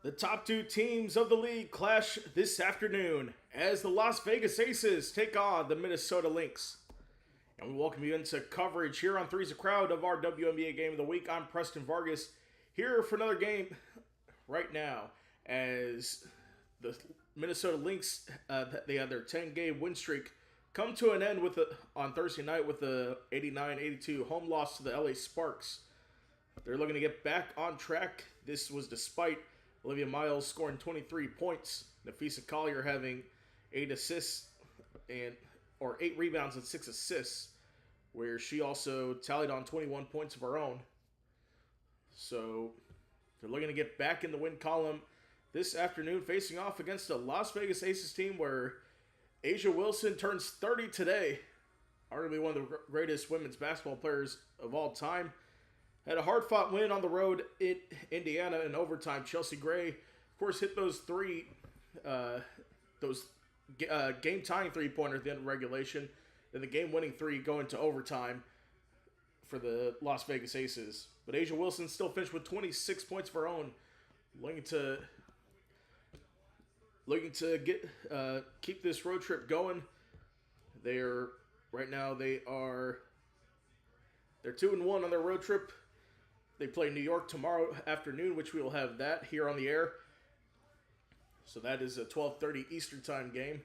The top two teams of the league clash this afternoon as the Las Vegas Aces take on the Minnesota Lynx. And we welcome you into coverage here on Three's a Crowd of our WNBA Game of the Week. I'm Preston Vargas here for another game right now as the Minnesota Lynx, they had their 10-game win streak come to an end on Thursday night with the 89-82 home loss to the LA Sparks. They're looking to get back on track. This was despite Olivia Miles scoring 23 points, Nafisa Collier having 8 assists or 8 rebounds and 6 assists, where she also tallied on 21 points of her own. So they're looking to get back in the win column this afternoon, facing off against the Las Vegas Aces team where A'ja Wilson turns 30 today. Arguably one of the greatest women's basketball players of all time. Had a hard-fought win on the road in Indiana in overtime. Chelsea Gray, of course, hit those game-tying three-pointer at the end of regulation. Then the game-winning three going to overtime for the Las Vegas Aces. But A'ja Wilson still finished with 26 points of her own, looking to keep this road trip going. They're 2-1 on their road trip. They play New York tomorrow afternoon, which we will have that here on the air. So that is a 12:30 Eastern time game.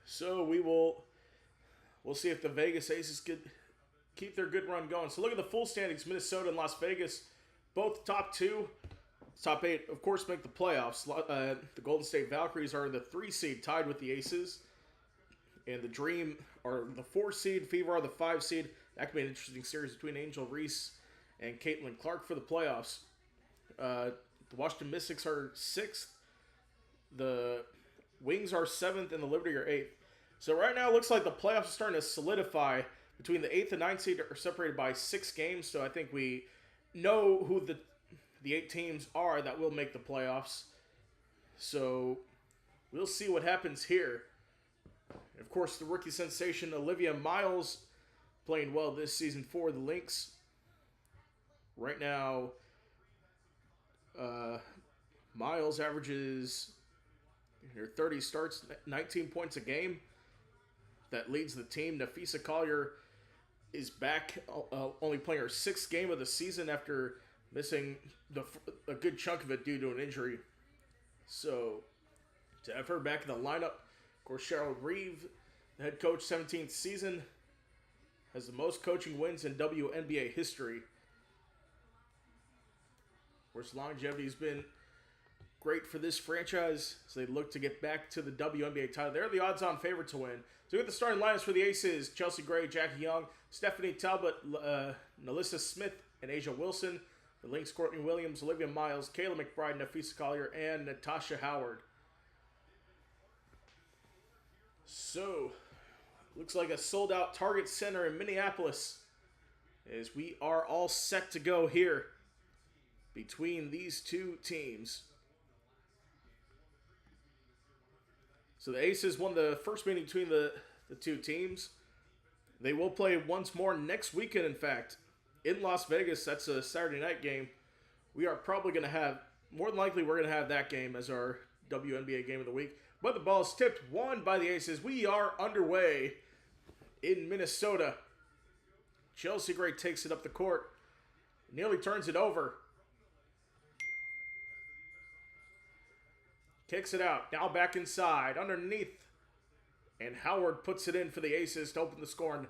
So we'll see if the Vegas Aces could keep their good run going. So look at the full standings. Minnesota and Las Vegas, both top 2. Top 8, of course, make the playoffs. The Golden State Valkyries are the 3 seed, tied with the Aces. And the Dream are the 4 seed. Fever are the 5 seed. That could be an interesting series between Angel Reese and Caitlin Clark for the playoffs. The Washington Mystics are 6th. The Wings are 7th, and the Liberty are 8th. So right now, it looks like the playoffs are starting to solidify. Between the 8th and 9th seed are separated by 6 games. So I think we know who the 8 teams are that will make the playoffs. So we'll see what happens here. Of course, the rookie sensation Olivia Miles playing well this season for the Lynx. Right now, Miles averages 30 starts, 19 points a game. That leads the team. Nafisa Collier is back, only playing her 6th game of the season after missing a good chunk of it due to an injury. So, to have her back in the lineup, of course, Cheryl Reeve, the head coach, 17th season, has the most coaching wins in WNBA history. Of course, longevity has been great for this franchise as they look to get back to the WNBA title. They're the odds-on favorite to win. So we get the starting lineups for the Aces: Chelsea Gray, Jackie Young, Stephanie Talbot, Nalissa Smith, and A'ja Wilson. The Lynx: Courtney Williams, Olivia Miles, Kayla McBride, Nafisa Collier, and Natasha Howard. So, looks like a sold-out Target Center in Minneapolis as we are all set to go here between these two teams. So the Aces won the first meeting between the two teams. They will play once more next weekend, in fact, in Las Vegas. That's a Saturday night game. We are probably going to have, more than likely, we're going to have that game as our WNBA game of the week. But the ball is tipped, won by the Aces. We are underway in Minnesota. Chelsea Gray takes it up the court. Nearly turns it over. Kicks it out. Now back inside. Underneath. And Howard puts it in for the Aces to open the scoring.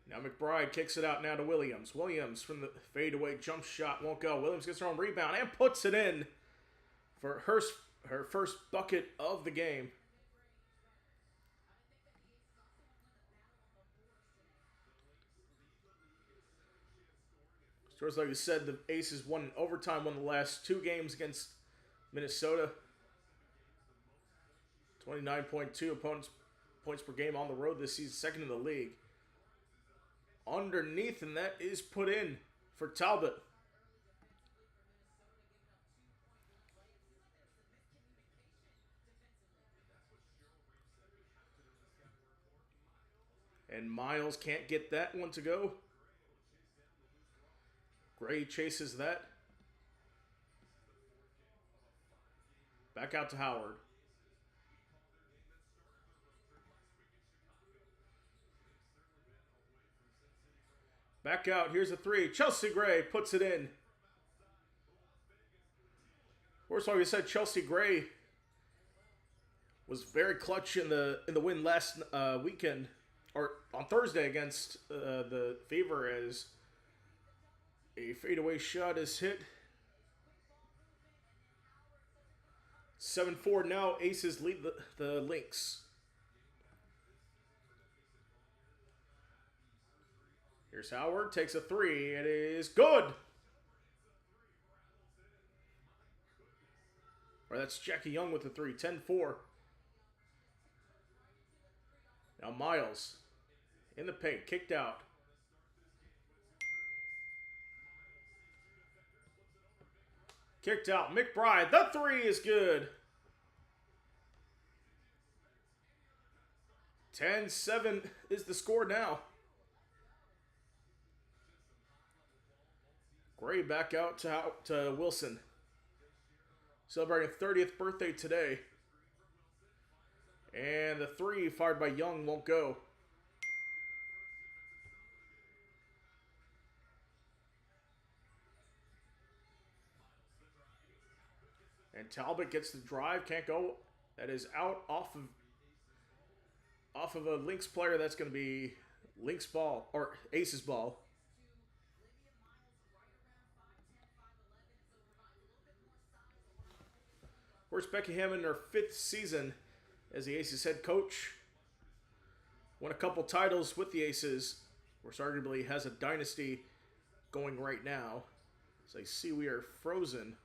Now McBride kicks it out now to Williams. Williams from the fadeaway jump shot won't go. Williams gets her own rebound and puts it in for her first bucket of the game. Just like you said, the Aces won in overtime, won the last 2 games against Minnesota. 29.2 points per game on the road this season, 2nd in the league. Underneath, and that is put in for Talbot. And Miles can't get that one to go. Gray chases that. Back out to Howard. Back out. Here's a three. Chelsea Gray puts it in. First of all, we said Chelsea Gray was very clutch in the win last weekend, or on Thursday against the Fever, as a fadeaway shot is hit. 7-4 now. Aces lead the Lynx. Here's Howard. Takes a three. It is good. Or that's Jackie Young with the three. 10-4. Now Miles in the paint. Kicked out. Kicked out. McBride. The three is good. 10-7 is the score now. Gray back out to Wilson. Celebrating 30th birthday today. And the three fired by Young won't go. And Talbot gets the drive, can't go. That is out off of a Lynx player. That's going to be Lynx ball, or Aces ball. Where's Becky Hammond in her 5th season as the Aces head coach? Won a couple titles with the Aces, which arguably has a dynasty going right now. As I see we are frozen.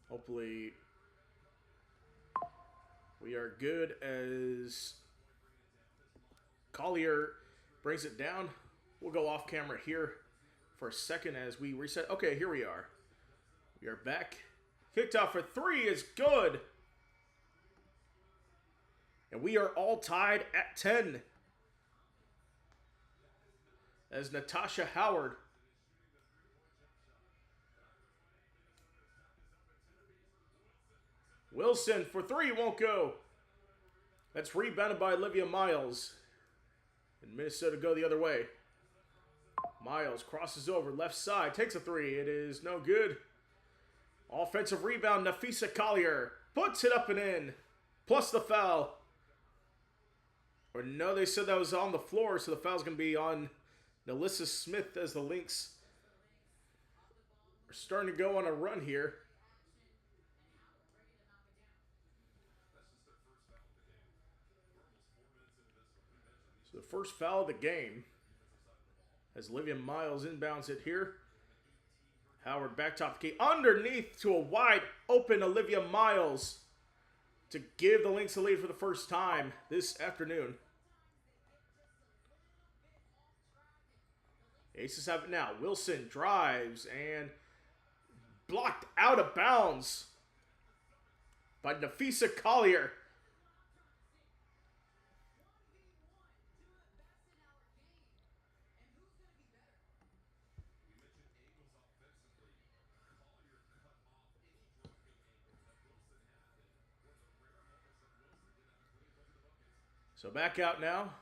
Hopefully we are good as Collier brings it down. We'll go off camera here for a second as we reset. Okay, here we are. We are back. Kicked off for three is good. And we are all tied at 10. As Natasha Howard Wilson for three won't go. That's rebounded by Olivia Miles. And Minnesota go the other way. Miles crosses over left side, takes a three. It is no good. Offensive rebound, Nafisa Collier puts it up and in. Plus the foul. Or no, they said that was on the floor, so the foul's going to be on Nalissa Smith as the Lynx are starting to go on a run here. So the first foul of the game as Olivia Miles inbounds it here. Howard back top the key. Underneath to a wide open Olivia Miles to give the Lynx a lead for the first time this afternoon. Aces have it now. Wilson drives and blocked out of bounds by Nafisa Collier. So back out now.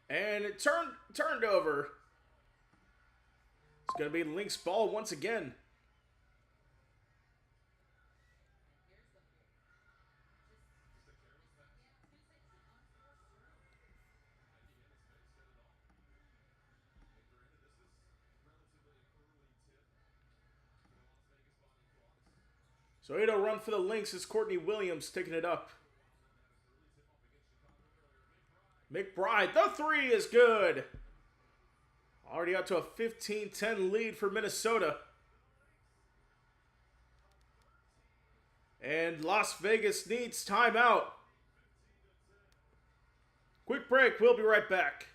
And it turned over. It's going to be Lynx ball once again. So 8-0 run for the Lynx as Courtney Williams taking it up. McBride, the three is good. Already out to a 15-10 lead for Minnesota. And Las Vegas needs timeout. Quick break, we'll be right back.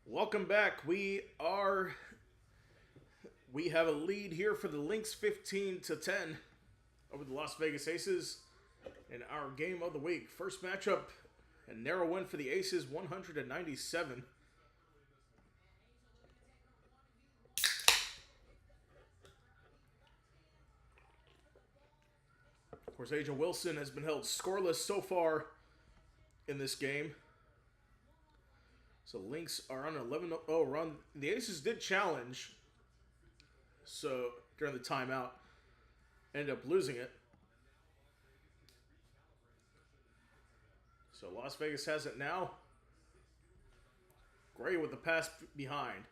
Welcome back. We have a lead here for the Lynx 15-10 over the Las Vegas Aces in our game of the week. First matchup, a narrow win for the Aces, 197. Of course, Asia Wilson has been held scoreless so far in this game. So Lynx are on an 11-0 run. The Aces did challenge, so during the timeout, ended up losing it. So Las Vegas has it now. Gray with the pass behind.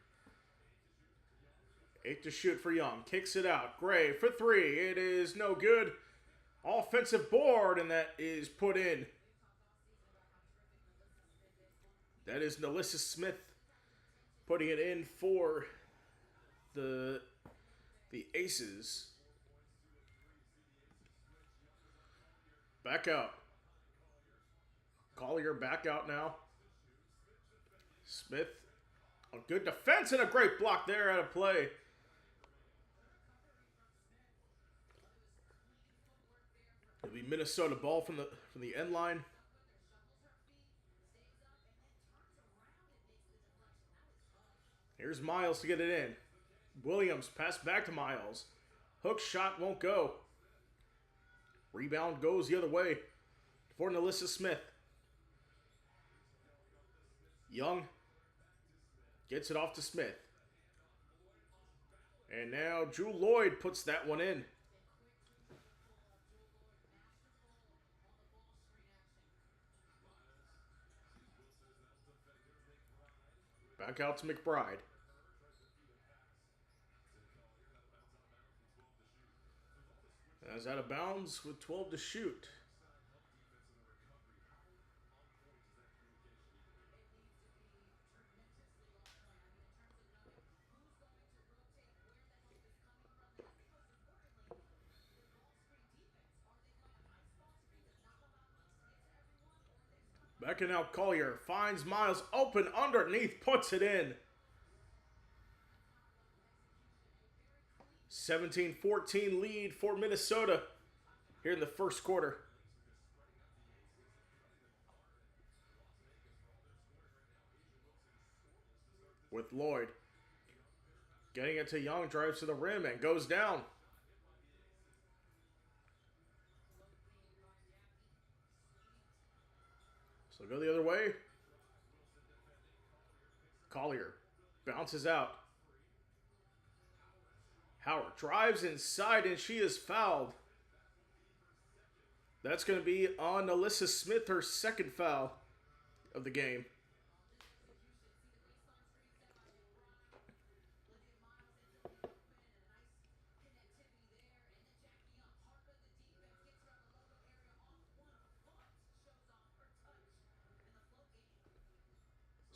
8 to shoot for Young. Kicks it out. Gray for 3. It is no good. Offensive board, and that is put in. That is Nalissa Smith putting it in for the Aces. Back out. Collier back out now. Smith, a good defense and a great block there out of play. It'll be Minnesota ball from the end line. Here's Miles to get it in. Williams pass back to Miles. Hook shot won't go. Rebound goes the other way for Nalissa Smith. Young gets it off to Smith. And now Drew Lloyd puts that one in. Back out to McBride. That's out of bounds with 12 to shoot. Backing out Collier. Finds Miles open underneath. Puts it in. 17-14 lead for Minnesota here in the first quarter. With Lloyd. Getting it to Young. Drives to the rim and goes down. So go the other way. Collier bounces out. Howard drives inside and she is fouled. That's going to be on Nalissa Smith, her second foul of the game.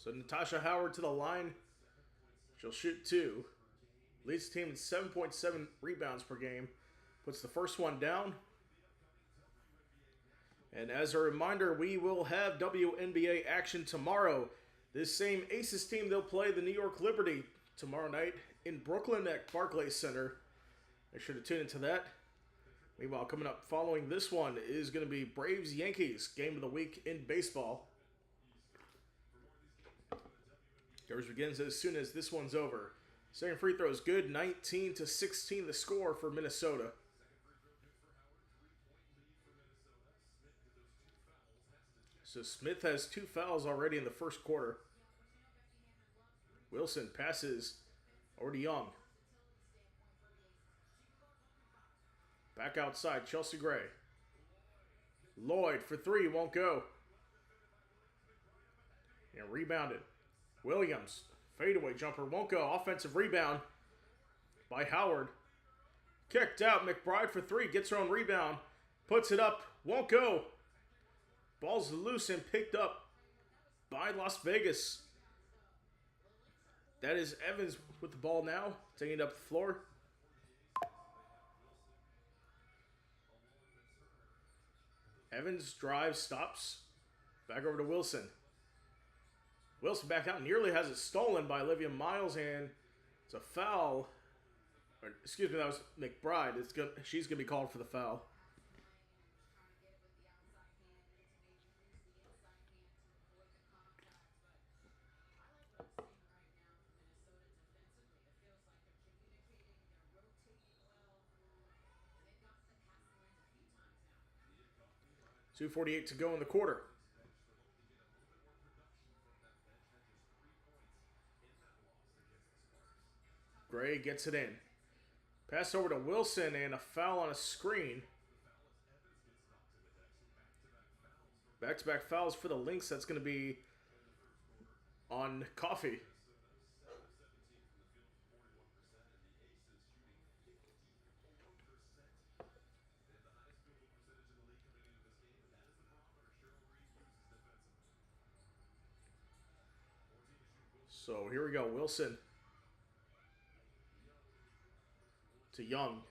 So Natasha Howard to the line. She'll shoot 2. Leads the team in 7.7 rebounds per game. Puts the first one down. And as a reminder, we will have WNBA action tomorrow. This same Aces team, they'll play the New York Liberty tomorrow night in Brooklyn at Barclays Center. Make sure to tune into that. Meanwhile, coming up following this one is going to be Braves-Yankees, game of the week in baseball. Coverage begins as soon as this one's over. Second free throw is good. 19-16 the score for Minnesota. So Smith has 2 fouls already in the first quarter. Wilson passes over to Young. Back outside, Chelsea Gray. Lloyd for 3, won't go. And rebounded. Williams, fadeaway jumper, won't go. Offensive rebound by Howard. Kicked out, McBride for 3, gets her own rebound. Puts it up, won't go. Ball's loose and picked up by Las Vegas. That is Evans with the ball now, taking it up the floor. Evans drives, stops. Back over to Wilson. Wilson back out, nearly has it stolen by Olivia Miles, and it's a foul. Or, excuse me, that was McBride. She's going to be called for the foul. .248 to go in the quarter. Gray gets it in. Pass over to Wilson and a foul on a screen. Back-to-back fouls for the Lynx. That's going to be on Coffee. So here we go. Wilson to Young.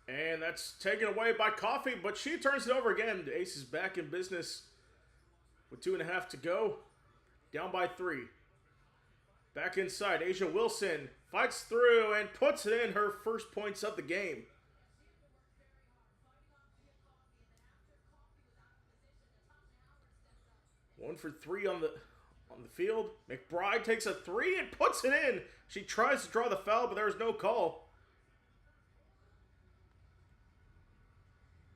And that's taken away by Coffee, but she turns it over again. The Ace is back in business with 2.5 to go. Down by 3. Back inside. Asia Wilson fights through and puts it in, her first points of the game. One for 3 on the field. McBride takes a 3 and puts it in. She tries to draw the foul, but there's no call.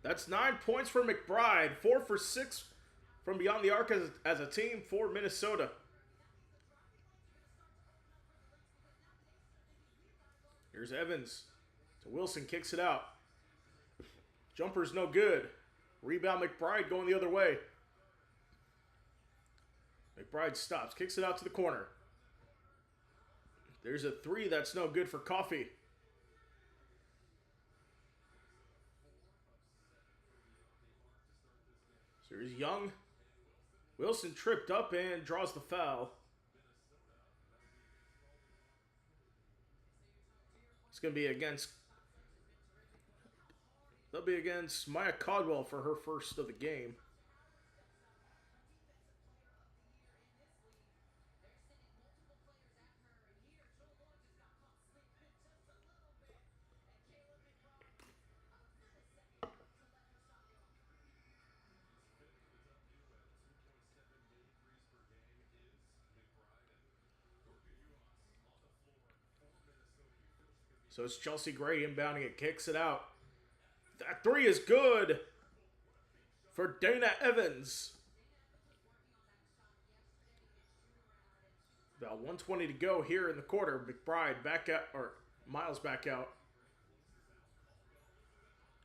That's 9 points for McBride. 4 for 6 from beyond the arc as a team for Minnesota. Here's Evans to Wilson, kicks it out. Jumper's no good. Rebound McBride going the other way. McBride stops, kicks it out to the corner. There's a 3 that's no good for Coffee. So here's Young. Wilson tripped up and draws the foul. It's going to be against... They'll be against Maya Caldwell for her first of the game. So it's Chelsea Gray inbounding it, kicks it out. That 3 is good for Dana Evans. About 1:20 to go here in the quarter. McBride back out, or Miles back out.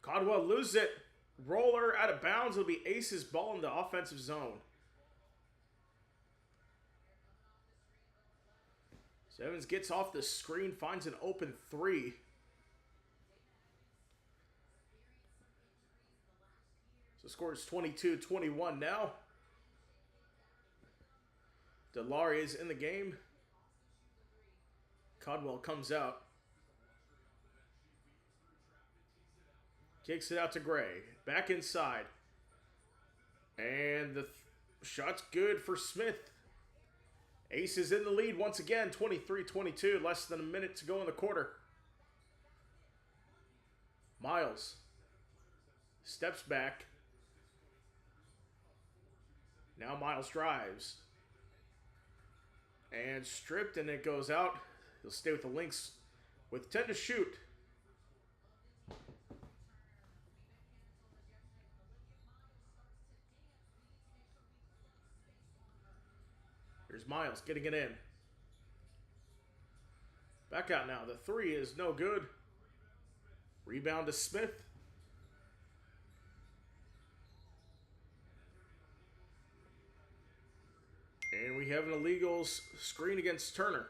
Caldwell loses it. Roller out of bounds. It'll be Ace's ball in the offensive zone. So Evans gets off the screen, finds an open 3. So score is 22-21 now. Delari is in the game. Caldwell comes out. Kicks it out to Gray. Back inside. And the shot's good for Smith. Ace is in the lead once again, 23-22, less than a minute to go in the quarter. Miles steps back. Now Miles drives. And stripped, and it goes out. He'll stay with the Lynx with 10 to shoot. Here's Miles getting it in. Back out now. The 3 is no good. Rebound to Smith. And we have an illegal screen against Turner.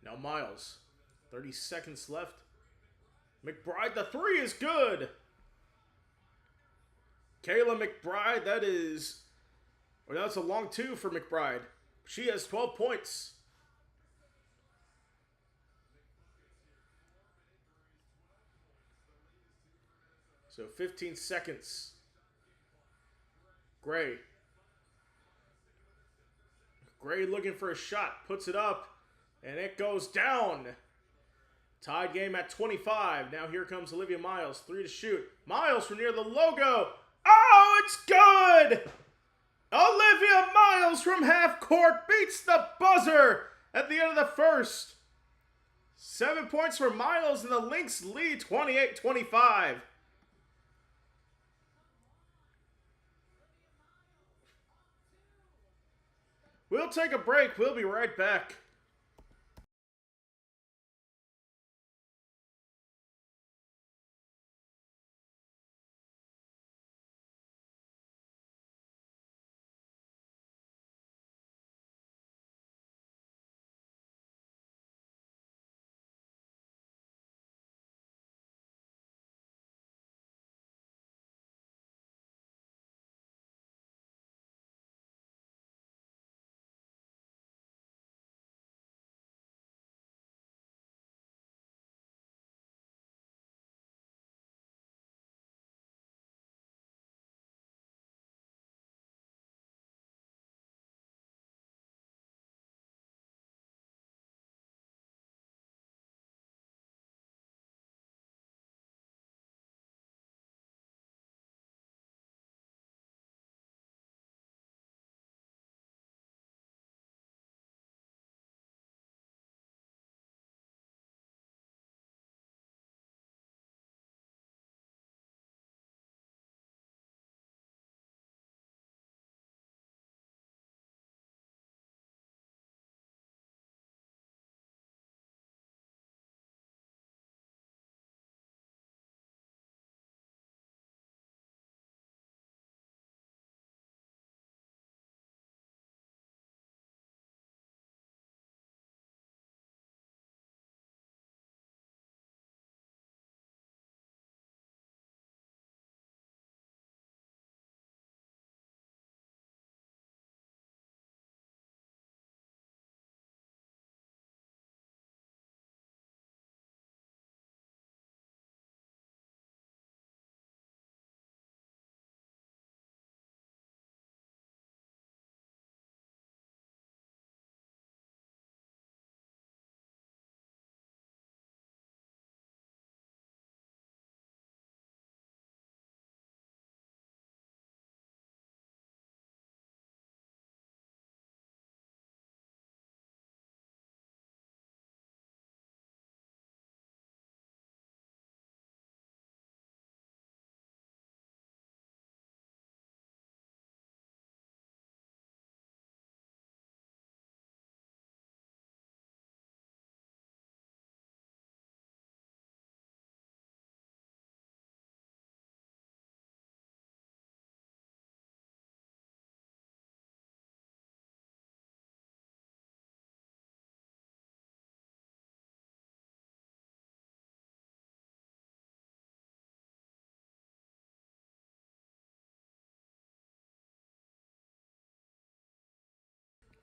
Now Miles, 30 seconds left. McBride, the 3 is good. Kayla McBride, that's a long 2 for McBride. She has 12 points. So 15 seconds. Gray. Gray looking for a shot. Puts it up. And it goes down. Tied game at 25. Now here comes Olivia Miles. 3 to shoot. Miles from near the logo. Oh, it's good! Olivia Miles from half court beats the buzzer at the end of the first. 7 points for Miles, and the Lynx lead 28-25. We'll take a break. We'll be right back.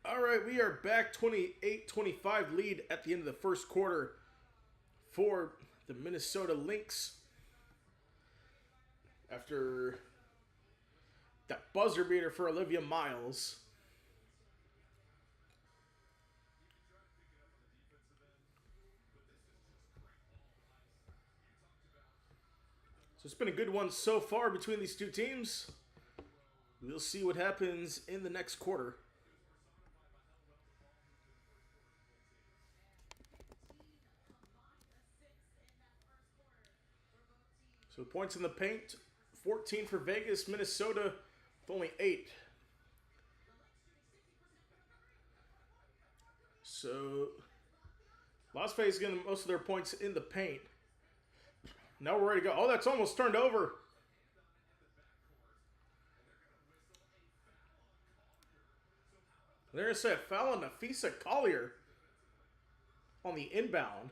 All right, we are back. 28-25 lead at the end of the first quarter for the Minnesota Lynx. After that buzzer beater for Olivia Miles. So it's been a good one so far between these two teams. We'll see what happens in the next quarter. So points in the paint, 14 for Vegas, Minnesota with only 8. So Las Vegas getting most of their points in the paint. Now we're ready to go. Oh, that's almost turned over. There's a foul on Nafisa Collier on the inbound.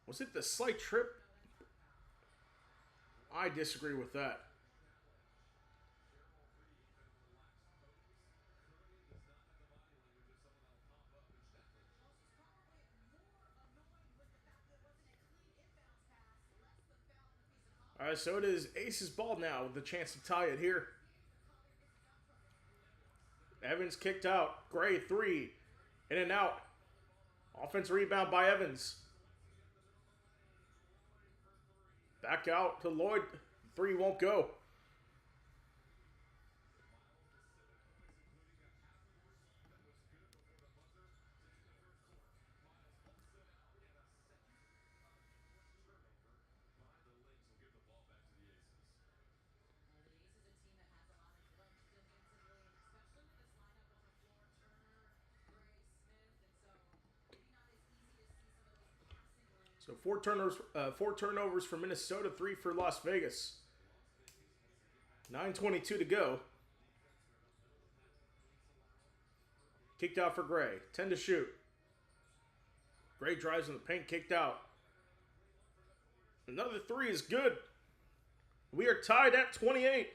Was it the slight trip I disagree with that. All right, so it is Ace's ball now with the chance to tie it here. Evans kicked out. Gray, three. In and out. Offense rebound by Evans. Back out to Lloyd. Three won't go. So four turnovers for Minnesota, three for Las Vegas. 9:22 to go. Kicked out for Gray. 10 to shoot. Gray drives in the paint, kicked out. Another three is good. We are tied at 28.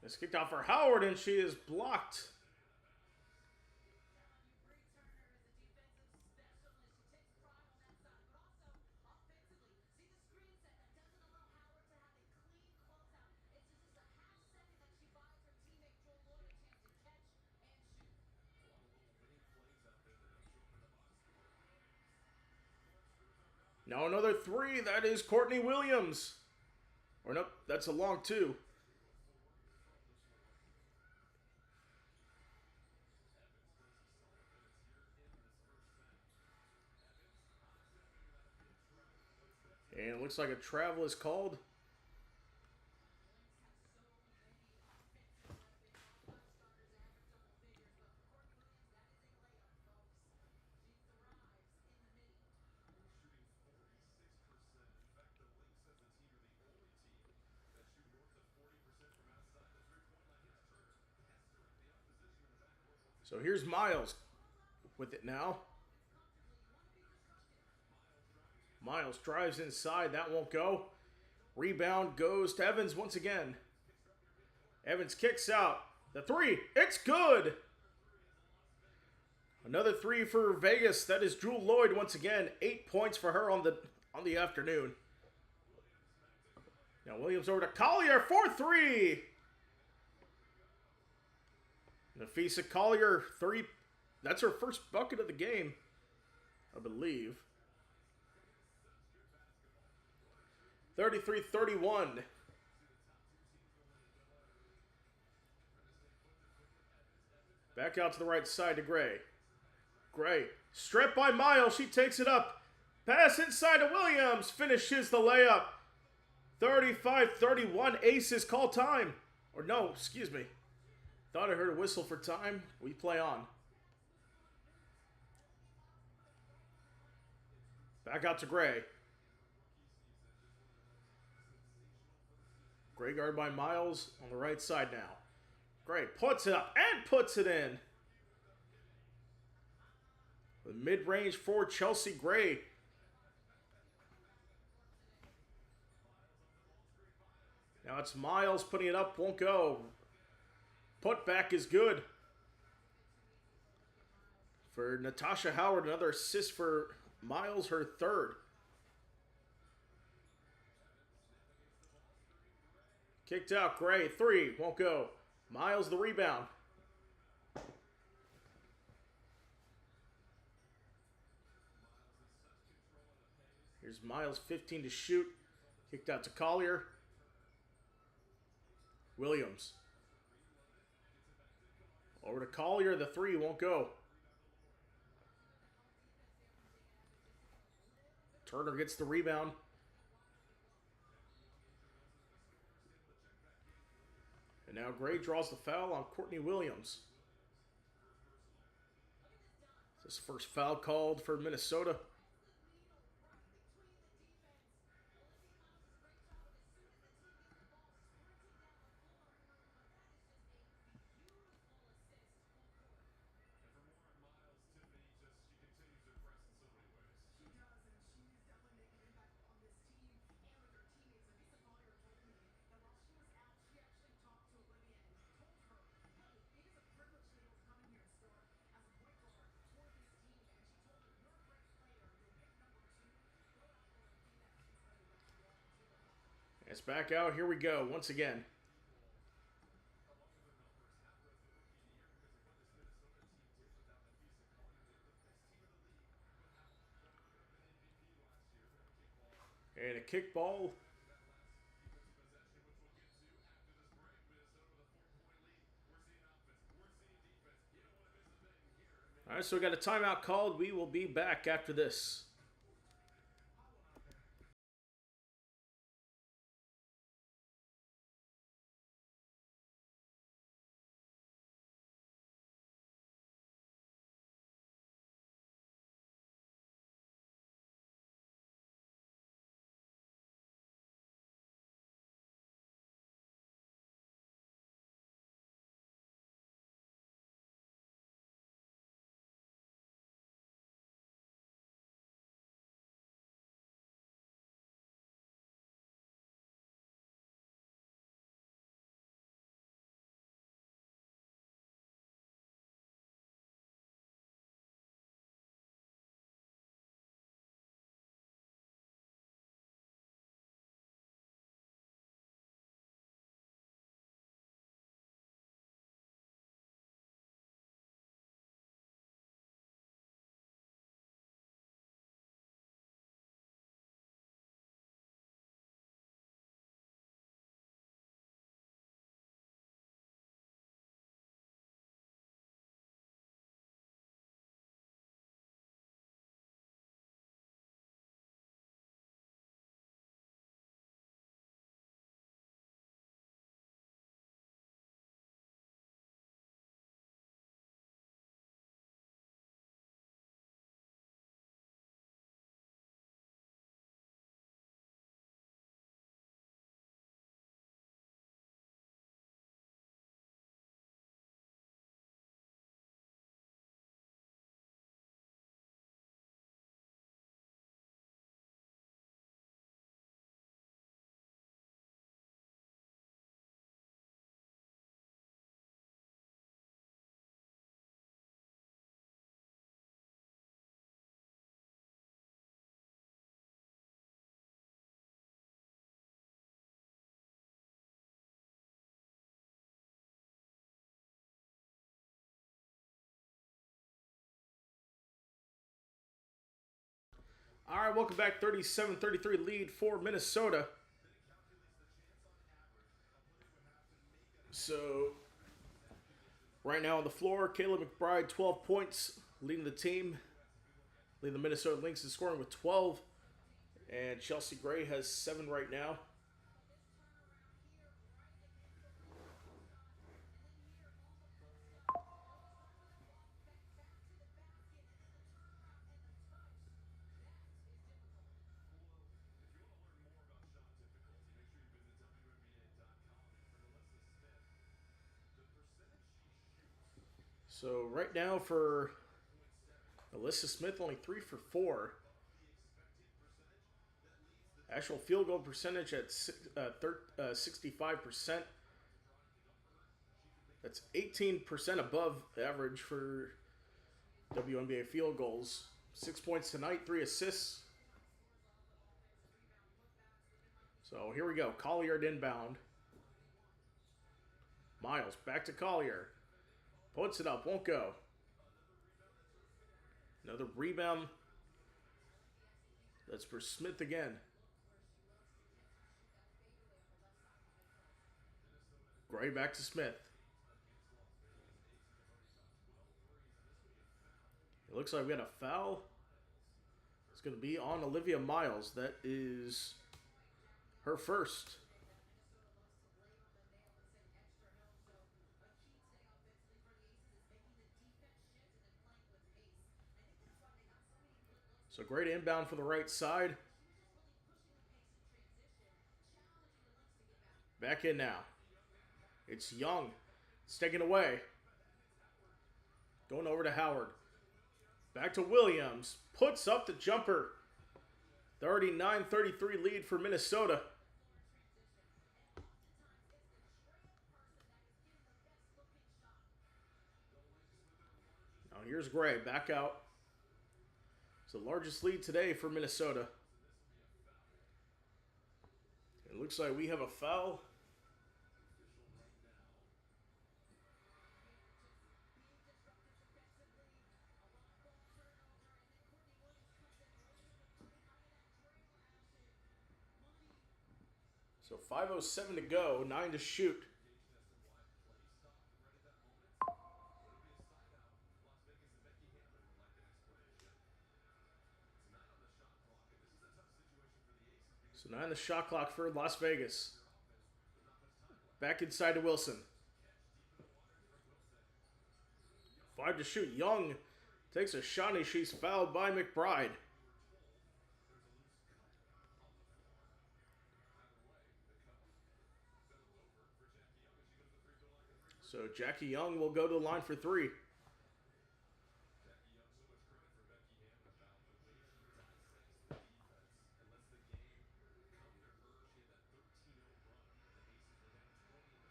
It's kicked out for Howard, and she is blocked. Now another three. That is Courtney Williams. Or nope, that's a long two. And it looks like a travel is called. So here's Miles with it now. Miles drives inside. That won't go. Rebound goes to Evans once again. Evans kicks out. The three. It's good. Another three for Vegas. That is Jewel Lloyd once again. 8 points for her on the afternoon. Now Williams over to Collier. 4-3. Nafisa Collier, three. That's her first bucket of the game, I believe. 33-31. Back out to the right side to Gray. Gray, stripped by Miles. She takes it up. Pass inside to Williams. Finishes the layup. 35-31. Aces call time. Or no, excuse me. Thought I heard a whistle for time. We play on. Back out to Gray. Gray guard by Miles on the right side now. Gray puts it up and puts it in. The mid-range for Chelsea Gray. Now it's Miles putting it up, won't go. Putback is good. For Natasha Howard, another assist for Miles, her third. Kicked out, Gray, three, won't go. Miles the rebound. Here's Miles, 15 to shoot. Kicked out to Collier. Williams. Over to Collier, the three won't go. Turner gets the rebound. And now Gray draws the foul on Courtney Williams. This first foul called for Minnesota. It's back out. Here we go once again. And a kickball. All right, so we got a timeout called. We will be back after this. All right, welcome back. 37-33 lead for Minnesota. So, right now on the floor, Caleb McBride, 12 points, leading the team. Leading the Minnesota Lynx is scoring with 12. And Chelsea Gray has 7 right now. So right now for Alyssa Smith, only 3 for 4. Actual field goal percentage at 65%. That's 18% above average for WNBA field goals. 6 points tonight, 3 assists. So here we go. Collier inbound. Miles back to Collier. Puts it up, won't go. Another rebound. That's for Smith again. Gray back to Smith. It looks like we got a foul. It's going to be on Olivia Miles. That is her first. So great inbound from the right side. Back in now. It's Young. It's taken away. Going over to Howard. Back to Williams. Puts up the jumper. 39-33 lead for Minnesota. Now here's Gray. Back out. It's the largest lead today for Minnesota. It looks like we have a foul. So 5:07 to go, 9 to shoot. So 9 the shot clock for Las Vegas. Back inside to Wilson. 5 to shoot. Young takes a shot and she's fouled by McBride. So Jackie Young will go to the line for 3.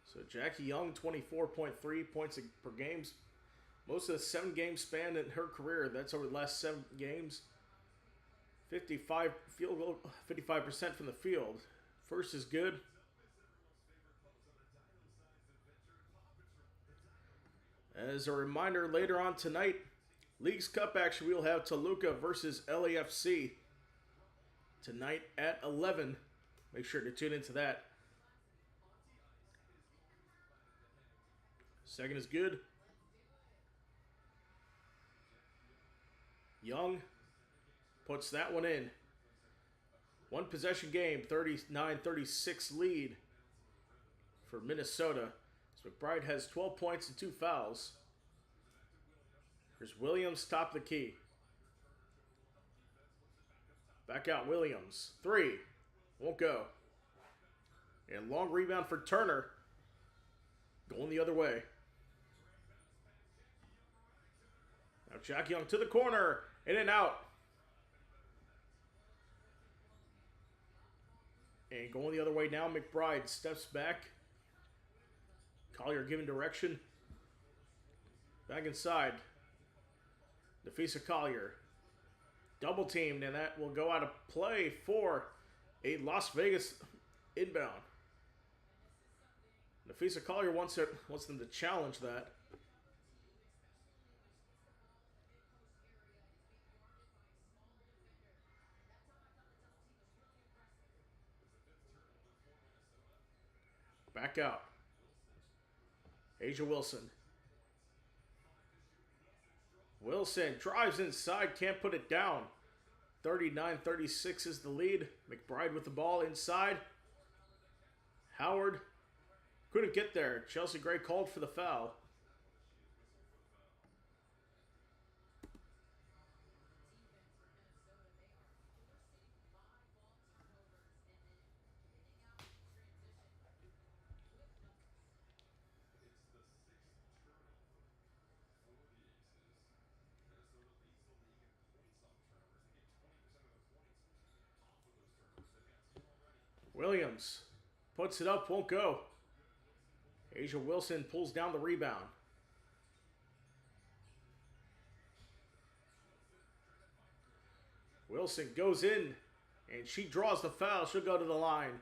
So Jackie Young, 24.3 points per game. Most of the 7-game span in her career, that's over the last 7 games. 55 field goal, 55% from the field. First is good. As a reminder, later on tonight, Leagues Cup action, we'll have Toluca versus LAFC tonight at 11. Make sure to tune into that. Second is good. Young puts that one in. One possession game, 39-36 lead for Minnesota. So McBride has 12 points and 2 fouls. Here's Williams, top of the key. Back out Williams. 3. Won't go. And long rebound for Turner. Going the other way. Now Jack Young to the corner. In and out. And going the other way now, McBride steps back. Collier giving direction. Back inside. Nafisa Collier. Double teamed, and that will go out of play for a Las Vegas inbound. Nafisa Collier wants them to challenge that. Back out. Asia Wilson. Wilson drives inside, can't put it down. 39-36 is the lead. McBride with the ball inside. Howard couldn't get there. Chelsea Gray called for the foul. Williams puts it up, won't go. Asia Wilson pulls down the rebound. Wilson goes in, and she draws the foul. She'll go to the line.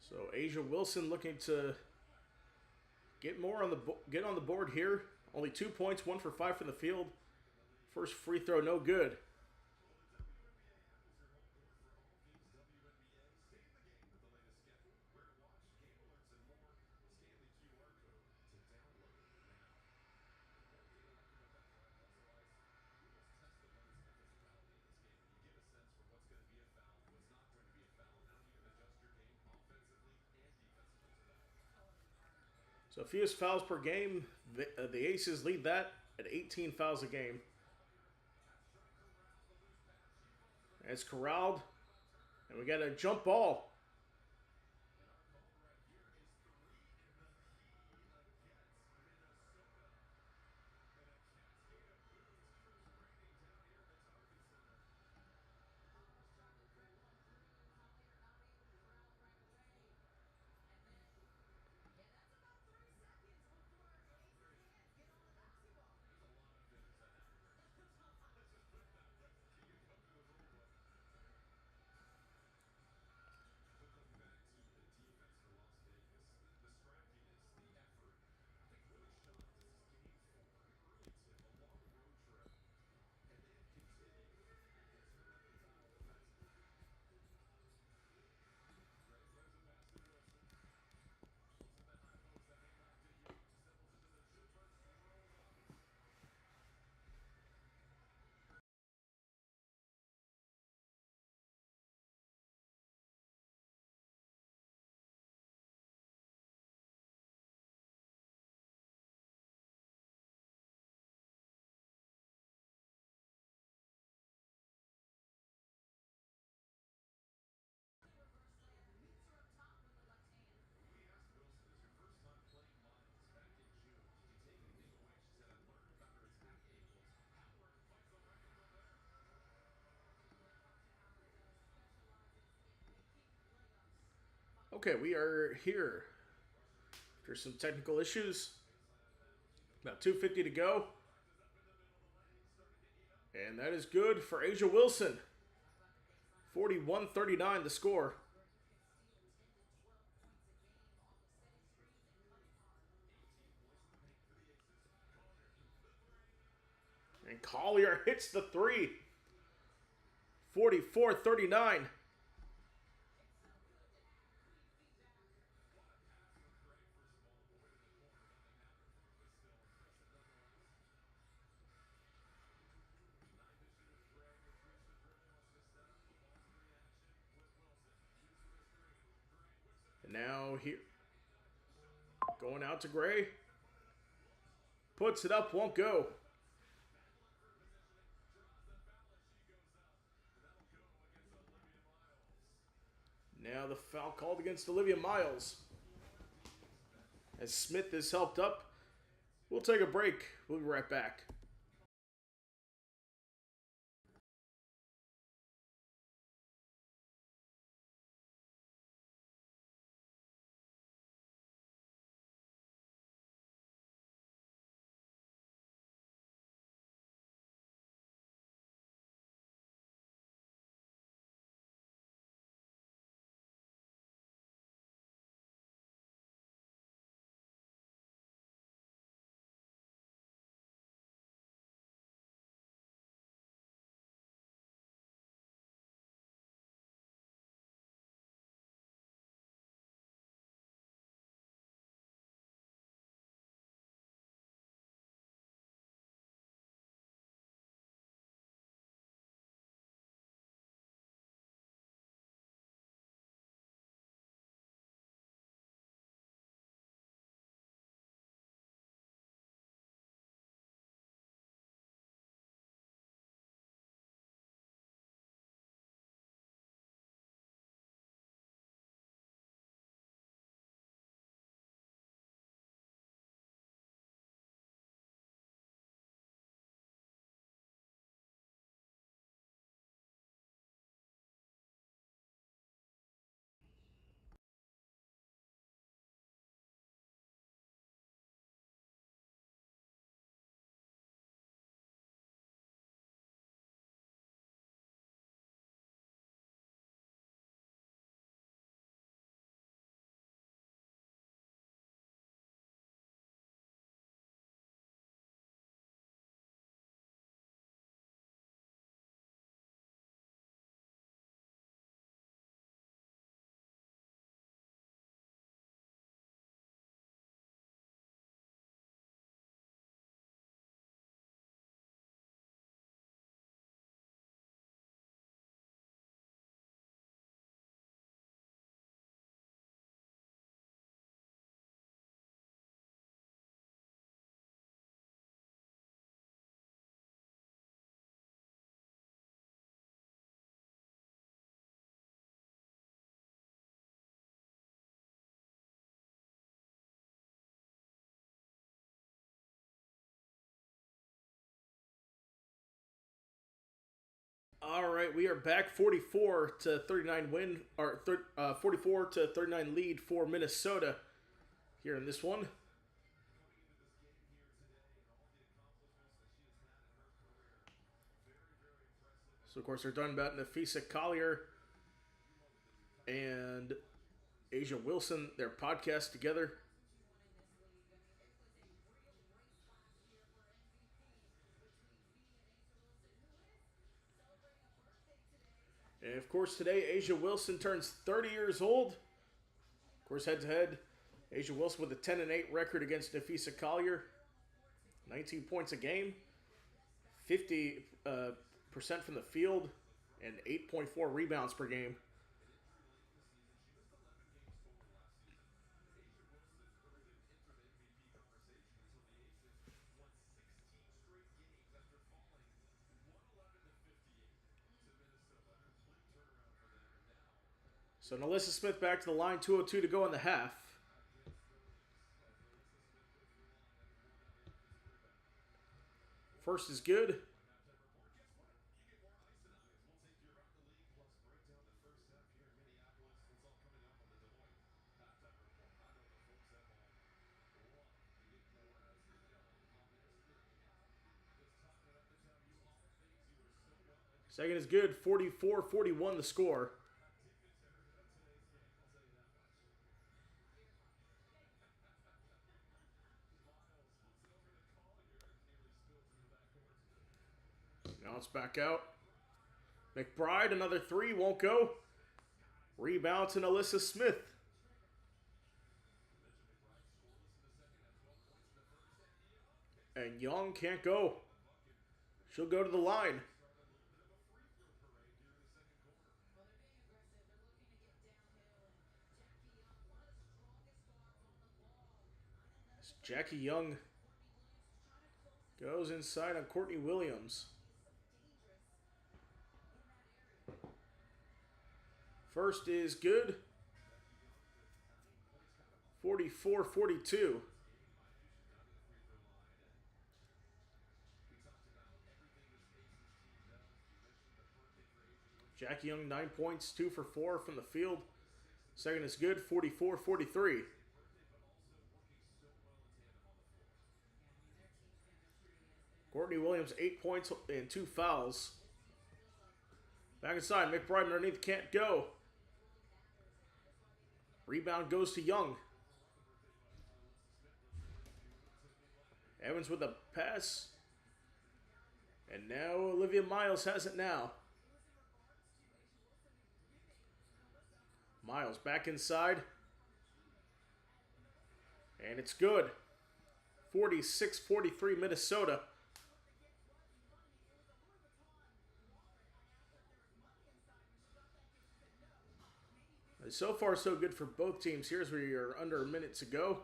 So Asia Wilson looking to get on the board here. Only 2 points, 1 for 5 from the field. First free throw, no good. So fewest fouls per game, the Aces lead that at 18 fouls a game. It's corralled, and we got a jump ball. Okay, we are here. After some technical issues. About 2:50 to go. And that is good for Asia Wilson. 41-39 the score. And Collier hits the three. 44-39. And now here. Going out to Gray. Puts it up, won't go. Now the foul called against Olivia Miles. As Smith is helped up. We'll take a break. We'll be right back. All right, we are back. 44-39 win, or 44-39 lead for Minnesota here in this one. So of course they're done about Nafisa Collier and Asia Wilson, their podcast together. And of course today Asia Wilson turns 30 years old. Of course head to head, Asia Wilson with a 10-8 record against Nafisa Collier. 19 points a game, 50% from the field, and 8.4 rebounds per game. So Nalissa Smith back to the line, 2:02 to go in the half. First is good. Second is good. 44-41 the score. Now it's back out. McBride, another three, won't go. Rebound to Alyssa Smith. And Young can't go. She'll go to the line. Jackie Young goes inside on Courtney Williams. First is good. 44-42. Jackie Young, 9 points, 2 for 4 from the field. Second is good, 44-43. Courtney Williams, 8 points and 2 fouls. Back inside, McBride underneath, can't go. Rebound goes to Young. Evans with a pass. And now Olivia Miles has it now. Miles back inside. And it's good. 46-43 Minnesota. So far, so good for both teams. Here's where you're under a minute to go.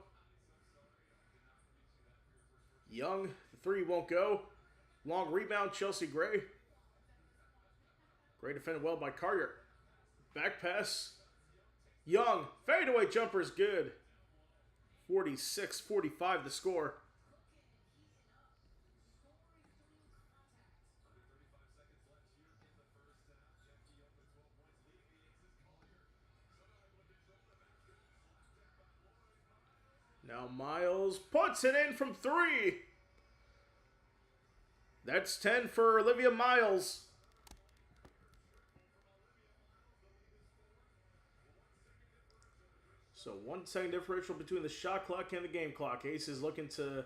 Young, the three won't go. Long rebound, Chelsea Gray. Gray defended well by Carter. Back pass. Young, fadeaway jumper is good. 46-45 the score. Now Miles puts it in from 3. That's 10 for Olivia Miles. So 1 second differential between the shot clock and the game clock. Ace is looking to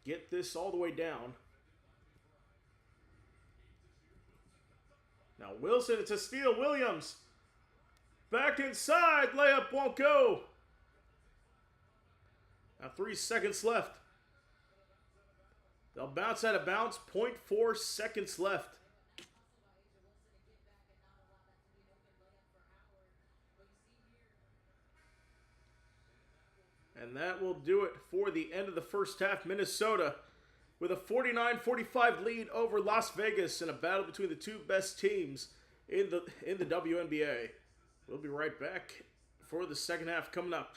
get this all the way down. Now Wilson, it's a steal. Williams back inside. Layup won't go. Now 3 seconds left. They'll bounce out of bounds. 0.4 seconds left. And that will do it for the end of the first half. Minnesota with a 49-45 lead over Las Vegas in a battle between the two best teams in the WNBA. We'll be right back for the second half coming up.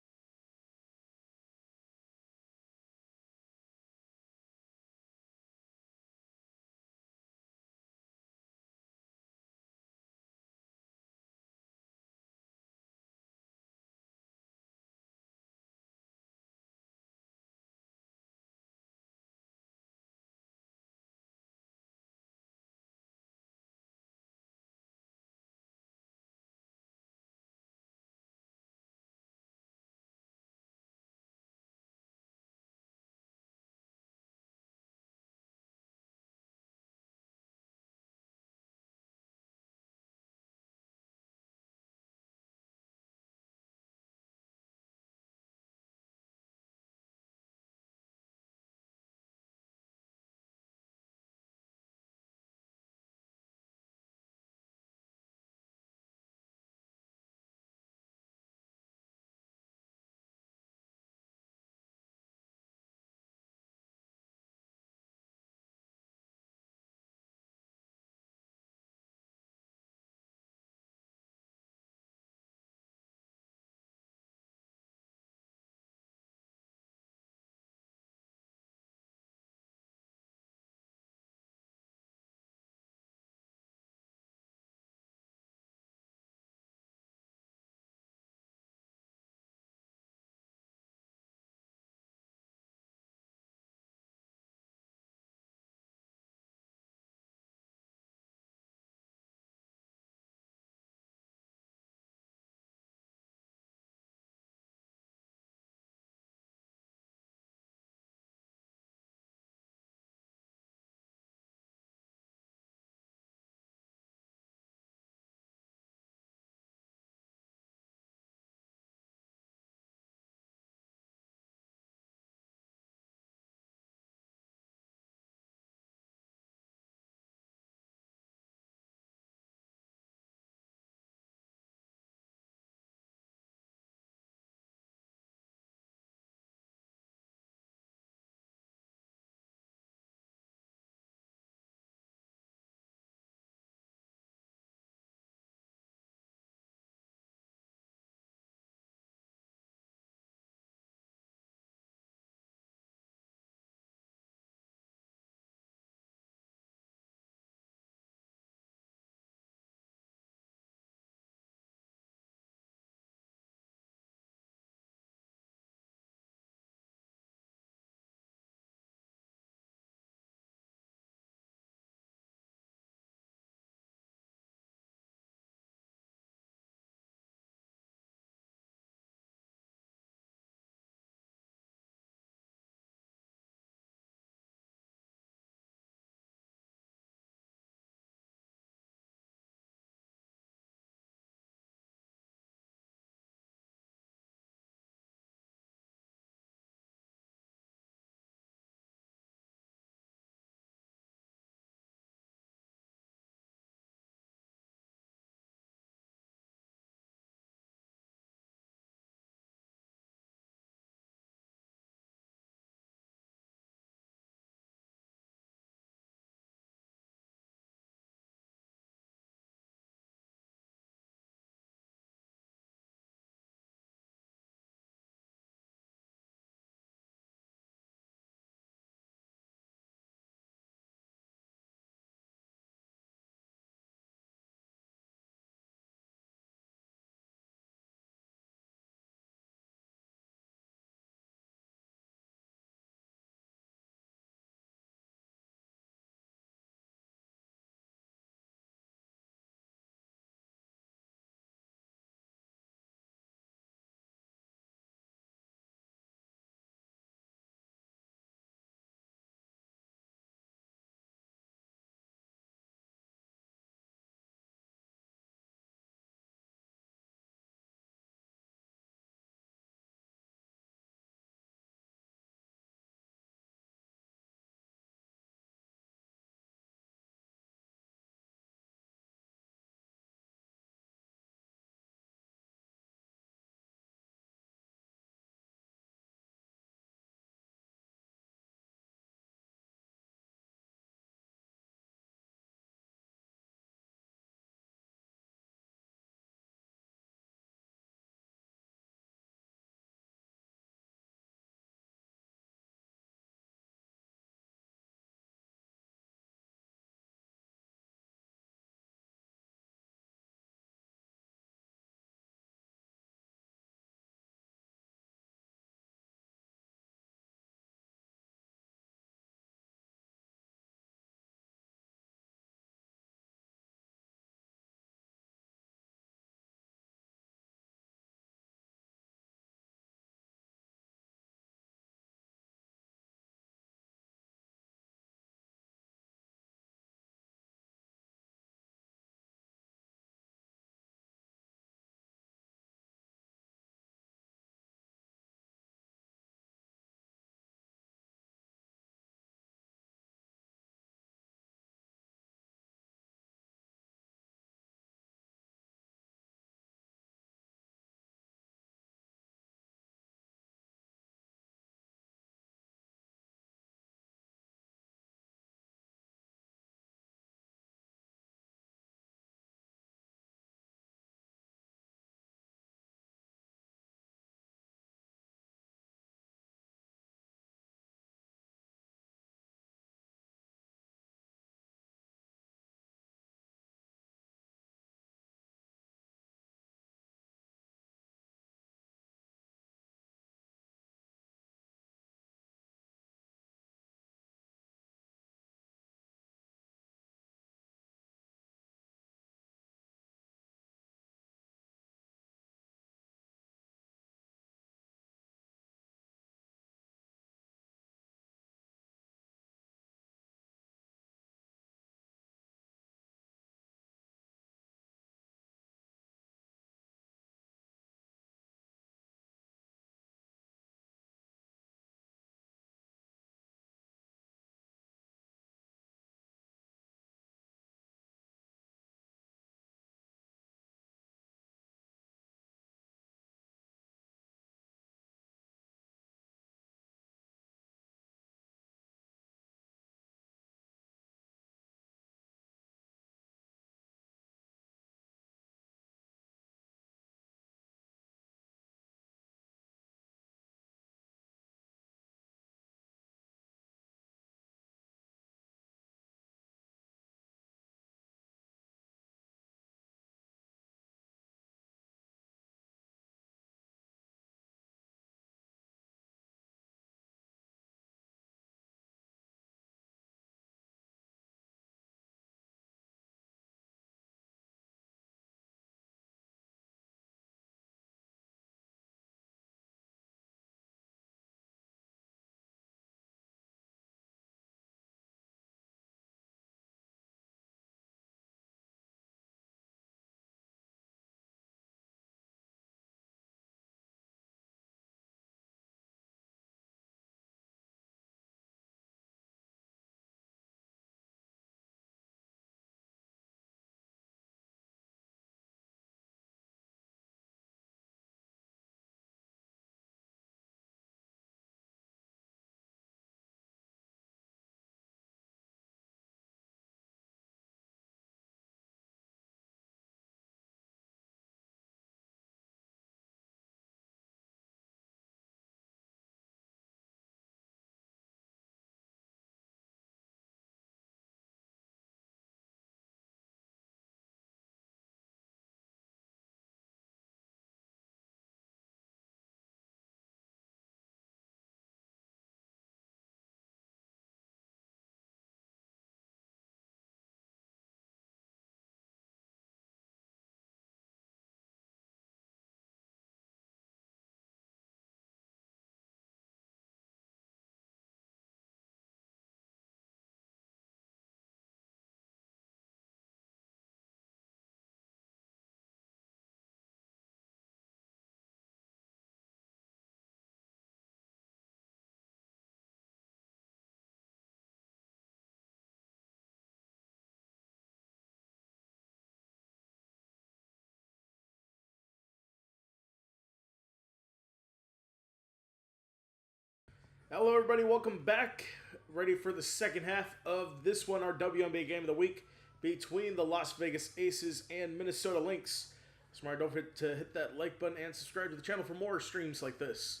Hello, everybody. Welcome back. Ready for the second half of this one, our WNBA game of the week between the Las Vegas Aces and Minnesota Lynx. Smart, don't forget to hit that like button and subscribe to the channel for more streams like this.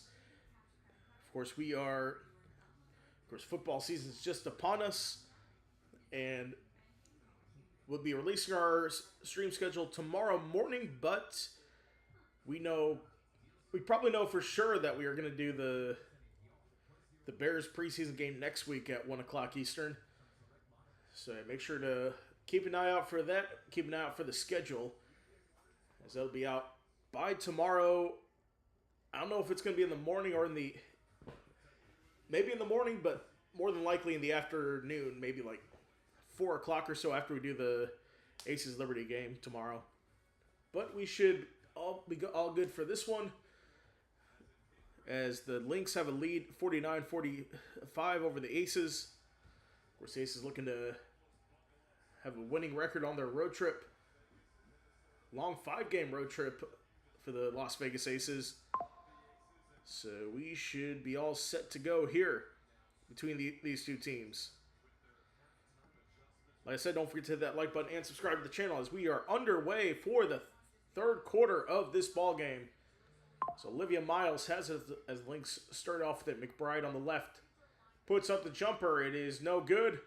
Of course, football season is just upon us, and we'll be releasing our stream schedule tomorrow morning, but we probably know for sure that we are going to do the Bears preseason game next week at 1 o'clock Eastern. So make sure to keep an eye out for that. Keep an eye out for the schedule, as that'll be out by tomorrow. I don't know if it's going to be in the morning or maybe in the morning, but more than likely in the afternoon, maybe like 4 o'clock or so after we do the Aces Liberty game tomorrow. But we should all be all good for this one, as the Lynx have a lead 49-45 over the Aces. Of course, the Aces looking to have a winning record on their road trip. Long 5-game road trip for the Las Vegas Aces. So we should be all set to go here between these two teams. Like I said, don't forget to hit that like button and subscribe to the channel, as we are underway for the third quarter of this ball game. So Olivia Miles has it as Lynx start off with it. McBride on the left puts up the jumper. It is no good.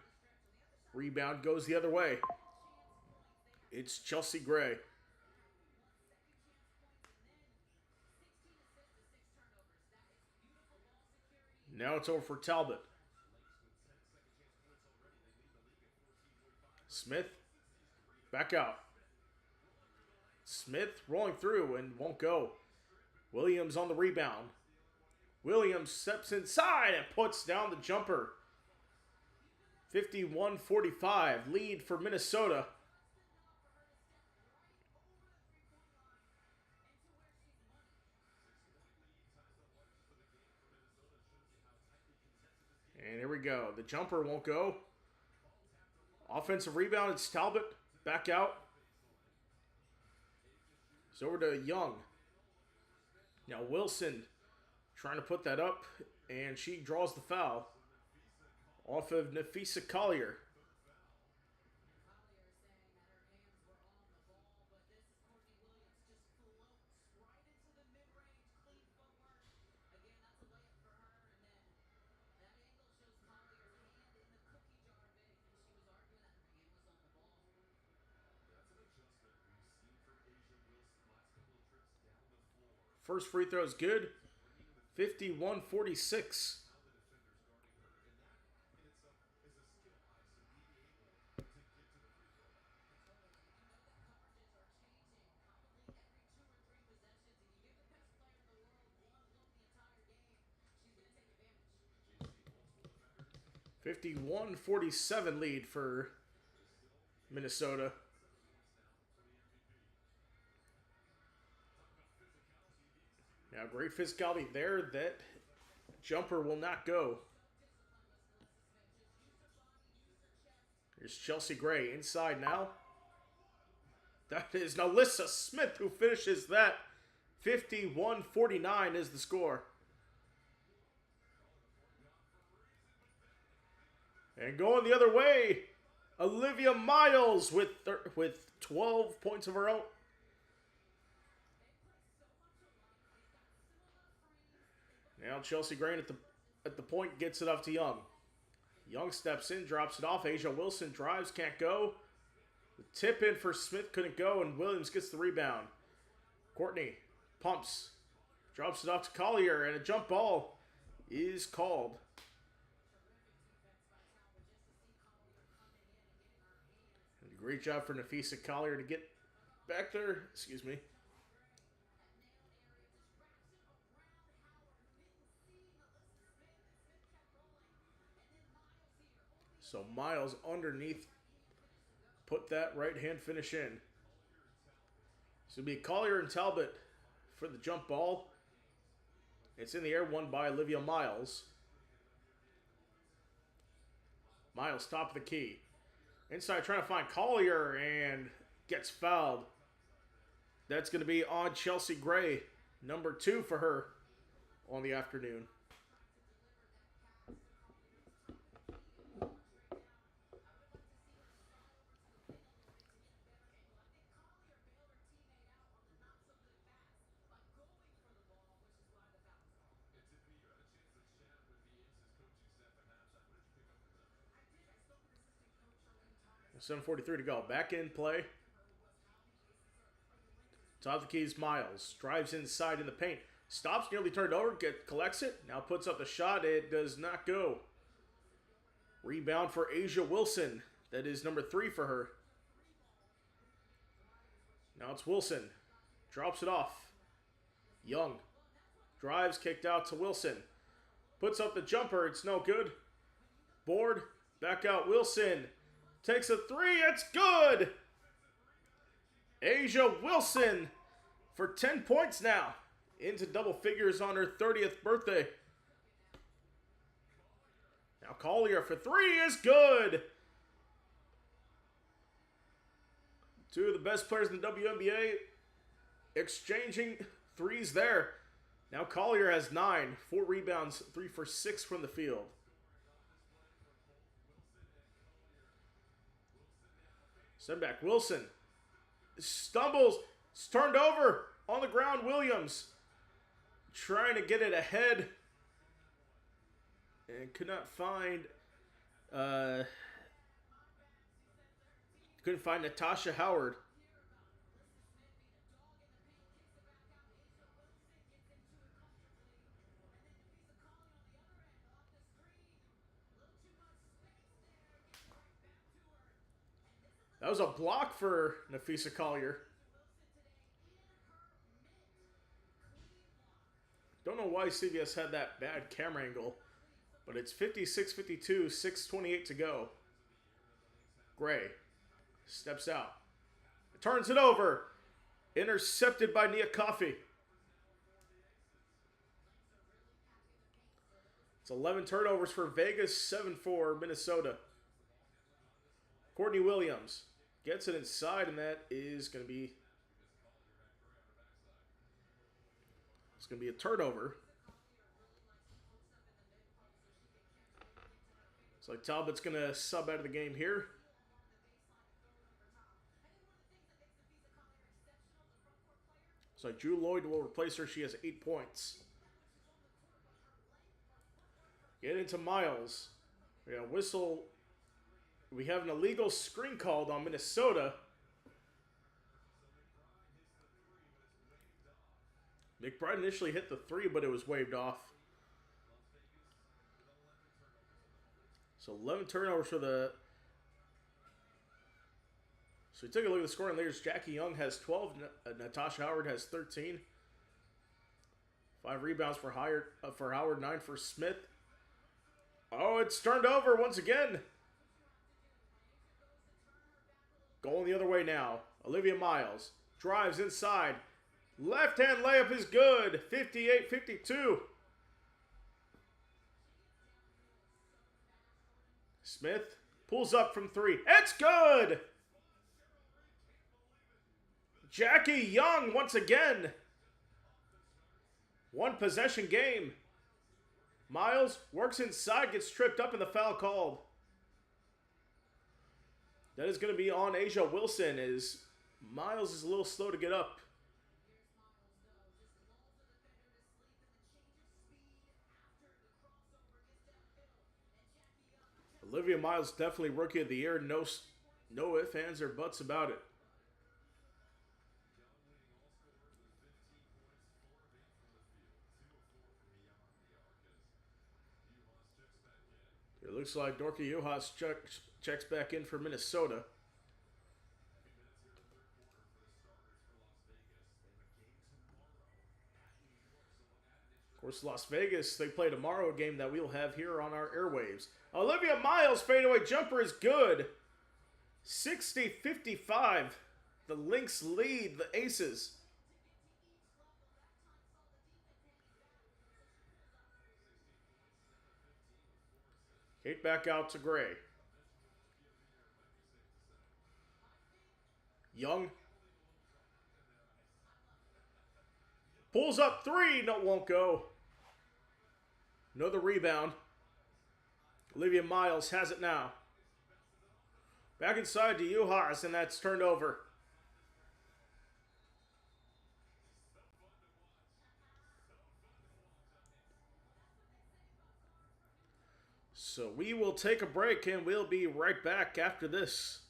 Rebound goes the other way. It's Chelsea Gray. Now it's over for Talbot. Smith back out. Smith rolling through and won't go. Williams on the rebound. Williams steps inside and puts down the jumper. 51-45, lead for Minnesota. And here we go. The jumper won't go. Offensive rebound, it's Talbot. Back out. It's over to Young. Now Wilson trying to put that up, and she draws the foul off of Nafisa Collier. First free throw is good. 51-46. (51-47) lead for Minnesota. Now, great physicality there. That jumper will not go. Here's Chelsea Gray inside now. That is Nalissa Smith who finishes that. 51-49 is the score. And going the other way, Olivia Miles with 12 points of her own. Now Chelsea Gray at the point gets it up to Young. Young steps in, drops it off. Asia Wilson drives, can't go. The tip in for Smith couldn't go, and Williams gets the rebound. Courtney pumps, drops it off to Collier, and a jump ball is called. And a great job for Nafisa Collier to get back there. Excuse me. So Miles underneath put that right hand finish in. So it'll be Collier and Talbot for the jump ball. It's in the air, won by Olivia Miles. Miles top of the key. Inside trying to find Collier and gets fouled. That's going to be on Chelsea Gray, number 2 for her on the afternoon. 7:43 to go. Back in play. Top of the keys, Miles. Drives inside in the paint. Stops, nearly turned over. Collects it. Now puts up the shot. It does not go. Rebound for A'ja Wilson. That is number 3 for her. Now it's Wilson. Drops it off. Young. Drives, kicked out to Wilson. Puts up the jumper. It's no good. Board. Back out Wilson. Takes a 3. It's good. A'ja Wilson for 10 points now. Into double figures on her 30th birthday. Now Collier for 3 is good. 2 of the best players in the WNBA exchanging threes there. Now Collier has 9. 4 rebounds, 3 for 6 from the field. Send back Wilson. Stumbles. It's turned over. On the ground, Williams. Trying to get it ahead. And could not find... couldn't find Natasha Howard. That was a block for Napheesa Collier. Don't know why CBS had that bad camera angle, but it's 56-52, 6:28 to go. Gray steps out. Turns it over. Intercepted by Nia Coffey. It's 11 turnovers for Vegas, 7 for Minnesota. Courtney Williams gets it inside, and that is going to be... It's going to be a turnover. It's like Talbot's going to sub out of the game here. It's like Drew Lloyd will replace her. She has 8 points. Get into Miles. We got a whistle. We have an illegal screen called on Minnesota. McBride initially hit the 3, but it was waved off. So 11 turnovers for the... So we take a look at the scoring leaders. Jackie Young has 12. Natasha Howard has 13. 5 rebounds for Howard, 9 for Smith. Oh, it's turned over once again. Going the other way now. Olivia Miles drives inside. Left-hand layup is good. 58-52. Smith pulls up from 3. It's good. Jackie Young once again. 1 possession game. Miles works inside, gets tripped up, and the foul called. That is going to be on A'ja Wilson, as Miles is a little slow to get up. Olivia Miles, definitely Rookie of the Year. No ifs, ands, or buts about it. It looks like Dorka Juhas checks back in for Minnesota. Of course, Las Vegas, they play tomorrow, a game that we'll have here on our airwaves. Olivia Miles' fadeaway jumper is good. 60-55. The Lynx lead the Aces. Kate back out to Gray. Young. Pulls up 3. No, won't go. Another rebound. Olivia Miles has it now. Back inside to Juhas, and that's turned over. So we will take a break, and we'll be right back after this.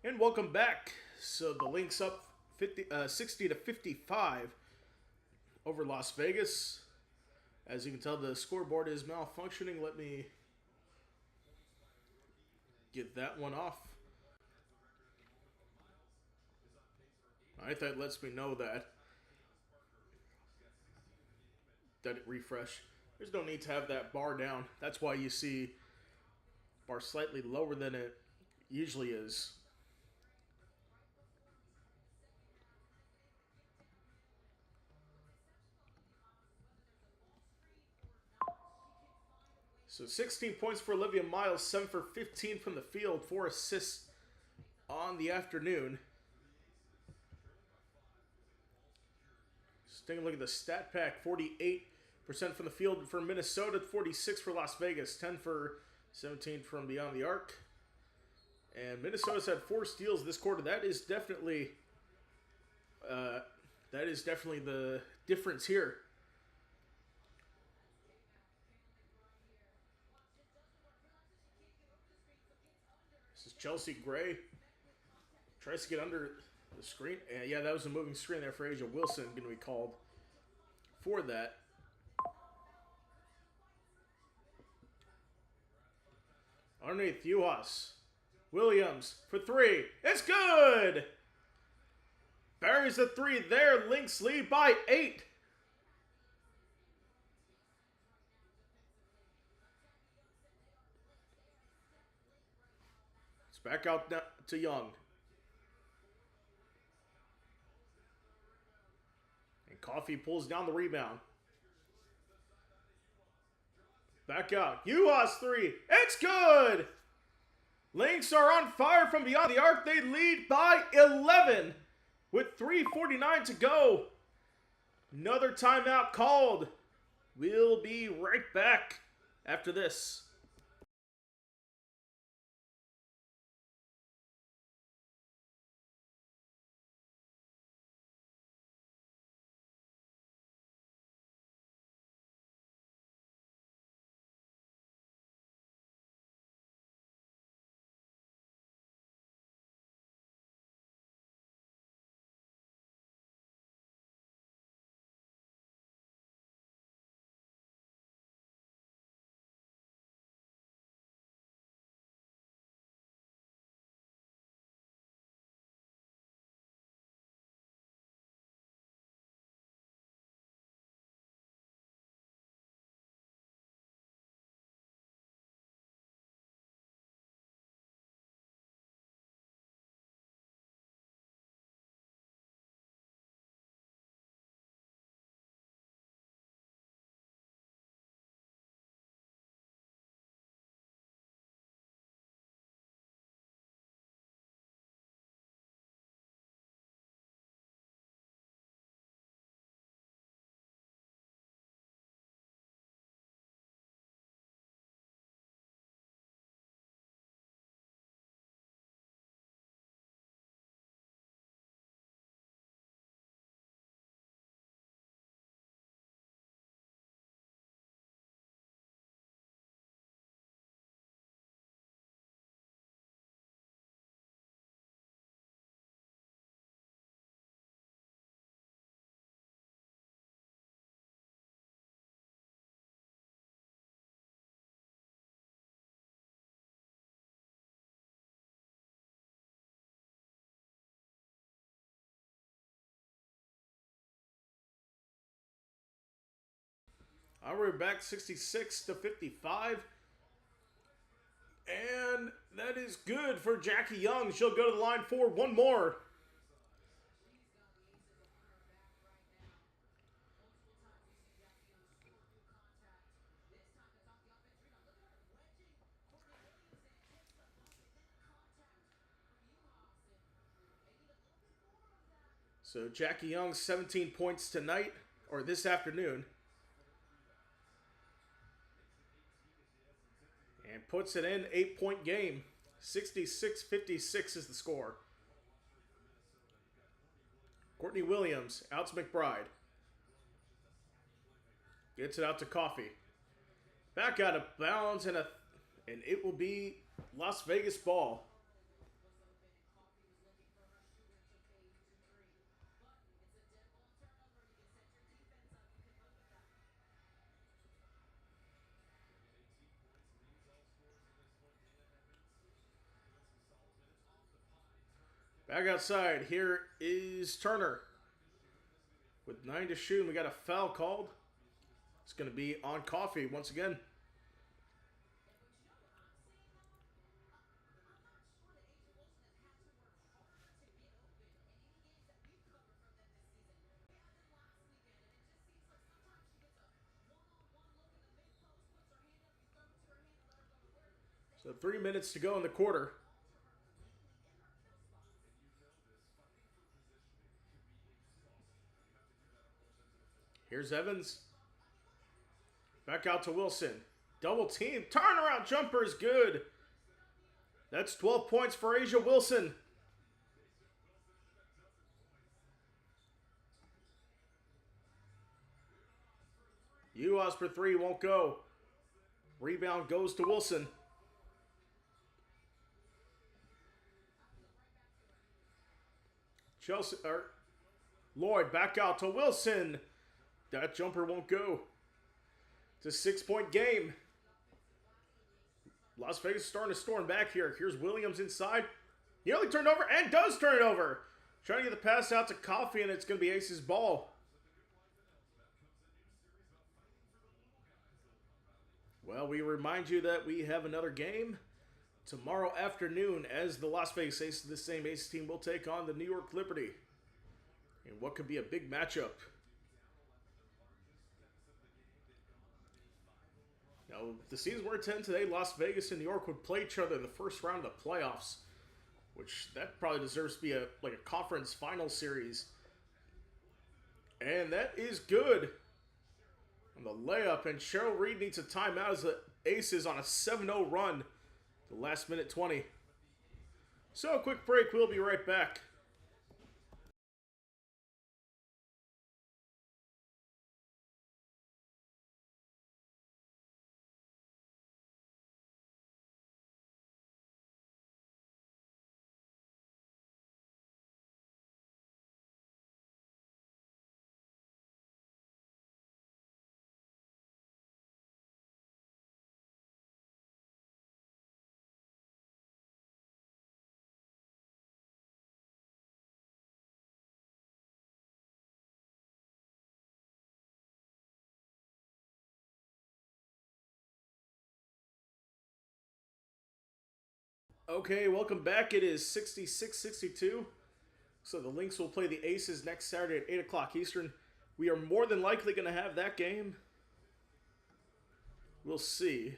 And welcome back. So the Lynx up 60 to 55 over Las Vegas. As you can tell, the scoreboard is malfunctioning. Let me get that one off. Alright, that lets me know that it refreshed. There's no need to have that bar down. That's why you see bar slightly lower than it usually is. So 16 points for Olivia Miles, 7 for 15 from the field, 4 assists on the afternoon. Just taking a look at the stat pack, 48% from the field for Minnesota, 46 for Las Vegas, 10 for 17 from beyond the arc. And Minnesota's had 4 steals this quarter. That is definitely the difference here. This is Chelsea Gray. Tries to get under the screen. And yeah, that was a moving screen there for Asia Wilson. Going to be called for that. Underneath Juhas. Williams for 3. It's good! Buries the 3 there. Lynx lead by 8. It's back out to Young. And Coffee pulls down the rebound. Back out. Juhas 3. It's good! Lynx are on fire from beyond the arc. They lead by 11 with 3:49 to go. Another timeout called. We'll be right back after this. We're back 66 to 55. And that is good for Jackie Young. She'll go to the line for one more. So Jackie Young, 17 points tonight, or this afternoon. And puts it in, 8-point game. 66-56 is the score. Courtney Williams, out to McBride. Gets it out to Coffee. Back out of bounds, and it will be Las Vegas ball. Back outside. Here is Turner. With 9 to shoot, and we got a foul called. It's going to be on Coffee once again. So 3 minutes to go in the quarter. Here's Evans. Back out to Wilson. Double team. Turnaround jumper is good. That's 12 points for A'ja Wilson. UAS for 3 won't go. Rebound goes to Wilson. Lloyd back out to Wilson. That jumper won't go. It's a 6-point game. Las Vegas starting to storm back here. Here's Williams inside. He only turned over and does turn it over. Trying to get the pass out to Coffee, and it's going to be Ace's ball. Well, we remind you that we have another game tomorrow afternoon as the Las Vegas Aces, the same Aces team, will take on the New York Liberty in what could be a big matchup. Now, if the seasons were 10 today, Las Vegas and New York would play each other in the first round of the playoffs, which that probably deserves to be a conference final series. And that is good. On the layup, and Cheryl Reed needs a timeout as the Aces on a 7-0 run. The last minute 20. So, a quick break. We'll be right back. Okay, welcome back. It is 66-62. So the Lynx will play the Aces next Saturday at 8 o'clock Eastern. We are more than likely going to have that game. We'll see.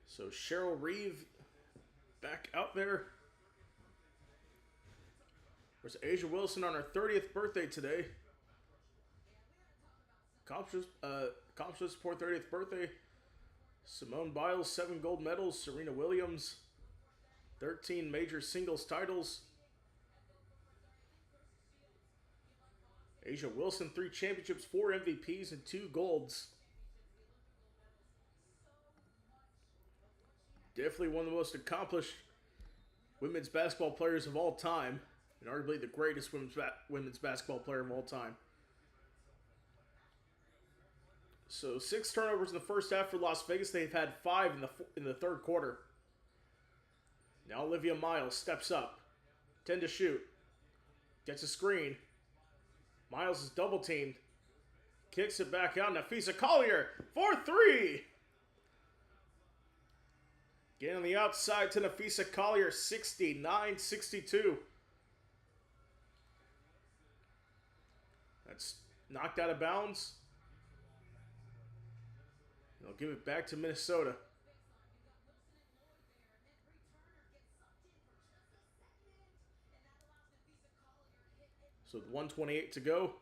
So Cheryl Reeve back out there. There's A'ja Wilson on her 30th birthday today. Accomplishments for 30th birthday. Simone Biles, 7 gold medals. Serena Williams, 13 major singles titles. A'ja Wilson, 3 championships, 4 MVPs, and 2 golds. Definitely one of the most accomplished women's basketball players of all time, and arguably the greatest women's basketball player of all time. So 6 turnovers in the first half for Las Vegas. They've had 5 in the third quarter. Now Olivia Miles steps up. 10 to shoot. Gets a screen. Miles is double teamed. Kicks it back out. Nafisa Collier for 3. Getting on the outside to Nafisa Collier. 69-62. That's knocked out of bounds. They'll give it back to Minnesota. So 1:28 to go.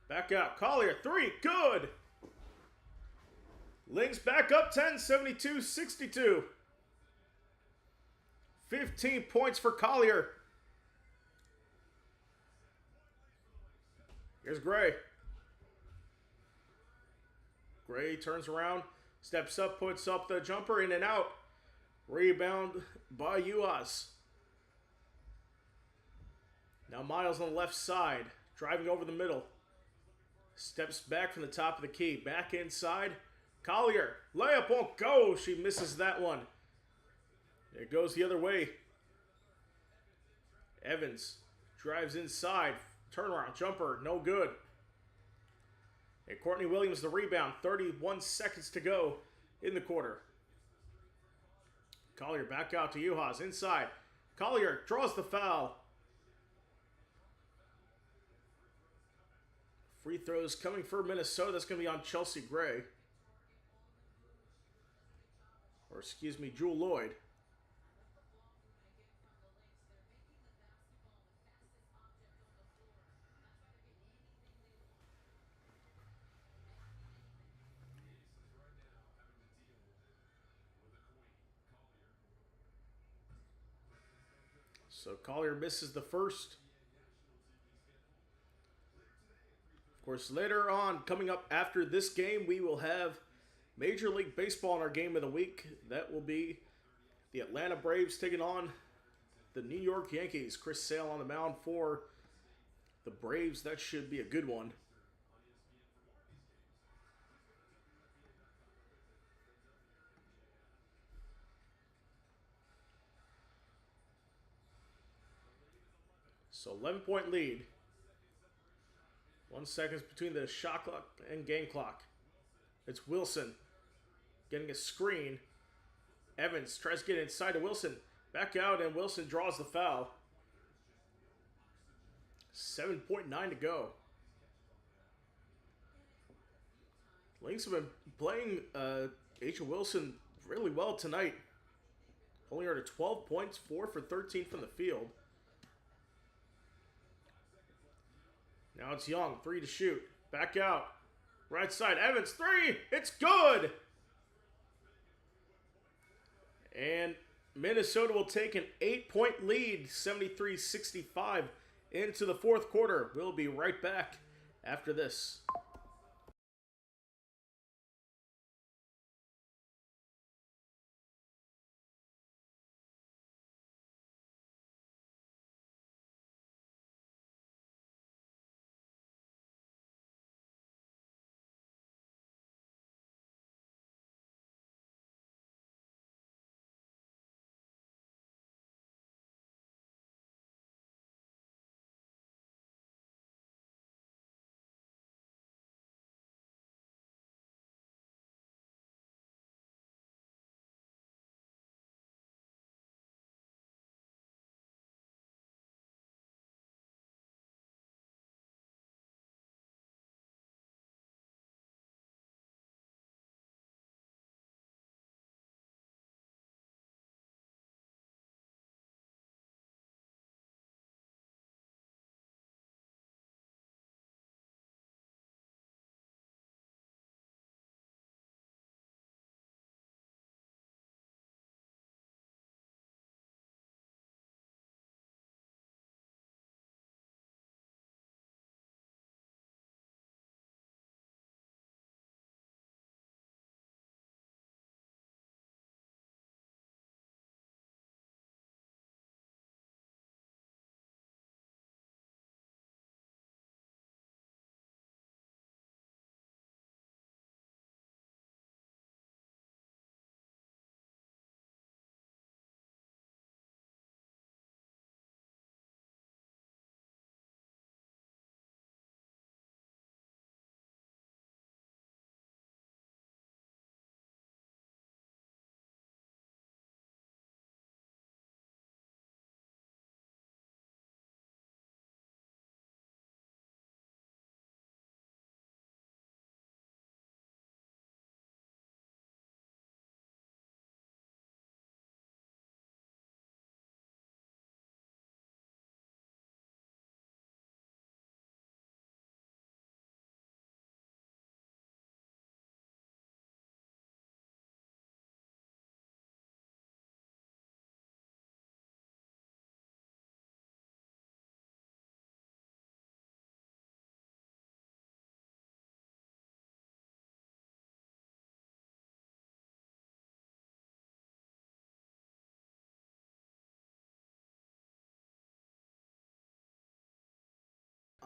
Back out. Collier, 3. Good. Lynx back up 10, 72-62. 15 points for Collier. Here's Gray. Gray turns around, steps up, puts up the jumper, in and out. Rebound by UAS. Now Miles on the left side, driving over the middle. Steps back from the top of the key. Back inside. Collier. Layup won't go. She misses that one. It goes the other way. Evans drives inside. Turnaround jumper. No good. And Courtney Williams the rebound. 31 seconds to go in the quarter. Collier back out to Uhas. Inside. Collier draws the foul. Free throws coming for Minnesota. That's going to be on Chelsea Gray. Or excuse me, Jewel Lloyd. So Collier misses the first. Of course, later on, coming up after this game, we will have Major League Baseball in our game of the week. That will be the Atlanta Braves taking on the New York Yankees. Chris Sale on the mound for the Braves. That should be a good one. So 11-point lead. 1 second between the shot clock and game clock. It's Wilson getting a screen. Evans tries to get inside to Wilson. Back out, and Wilson draws the foul. 7.9 to go. Lynx have been playing H. Wilson really well tonight. Only earned 12 points, 4 for 13 from the field. Now it's Young, 3 to shoot. Back out. Right side, Evans, 3! It's good! And Minnesota will take an 8-point lead, 73-65, into the fourth quarter. We'll be right back after this.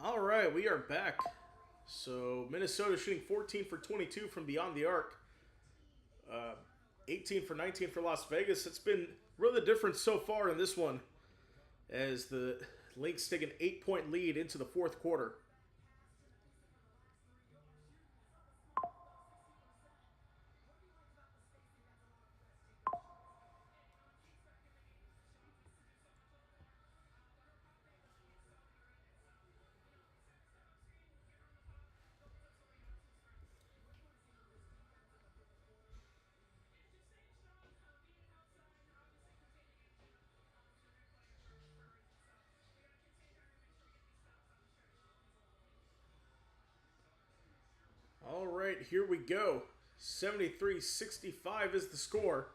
All right, we are back. So Minnesota shooting 14 for 22 from beyond the arc. 18 for 19 for Las Vegas. It's been really the difference so far in this one, as the Lynx take an 8-point lead into the fourth quarter. All right, here we go. 73-65 is the score.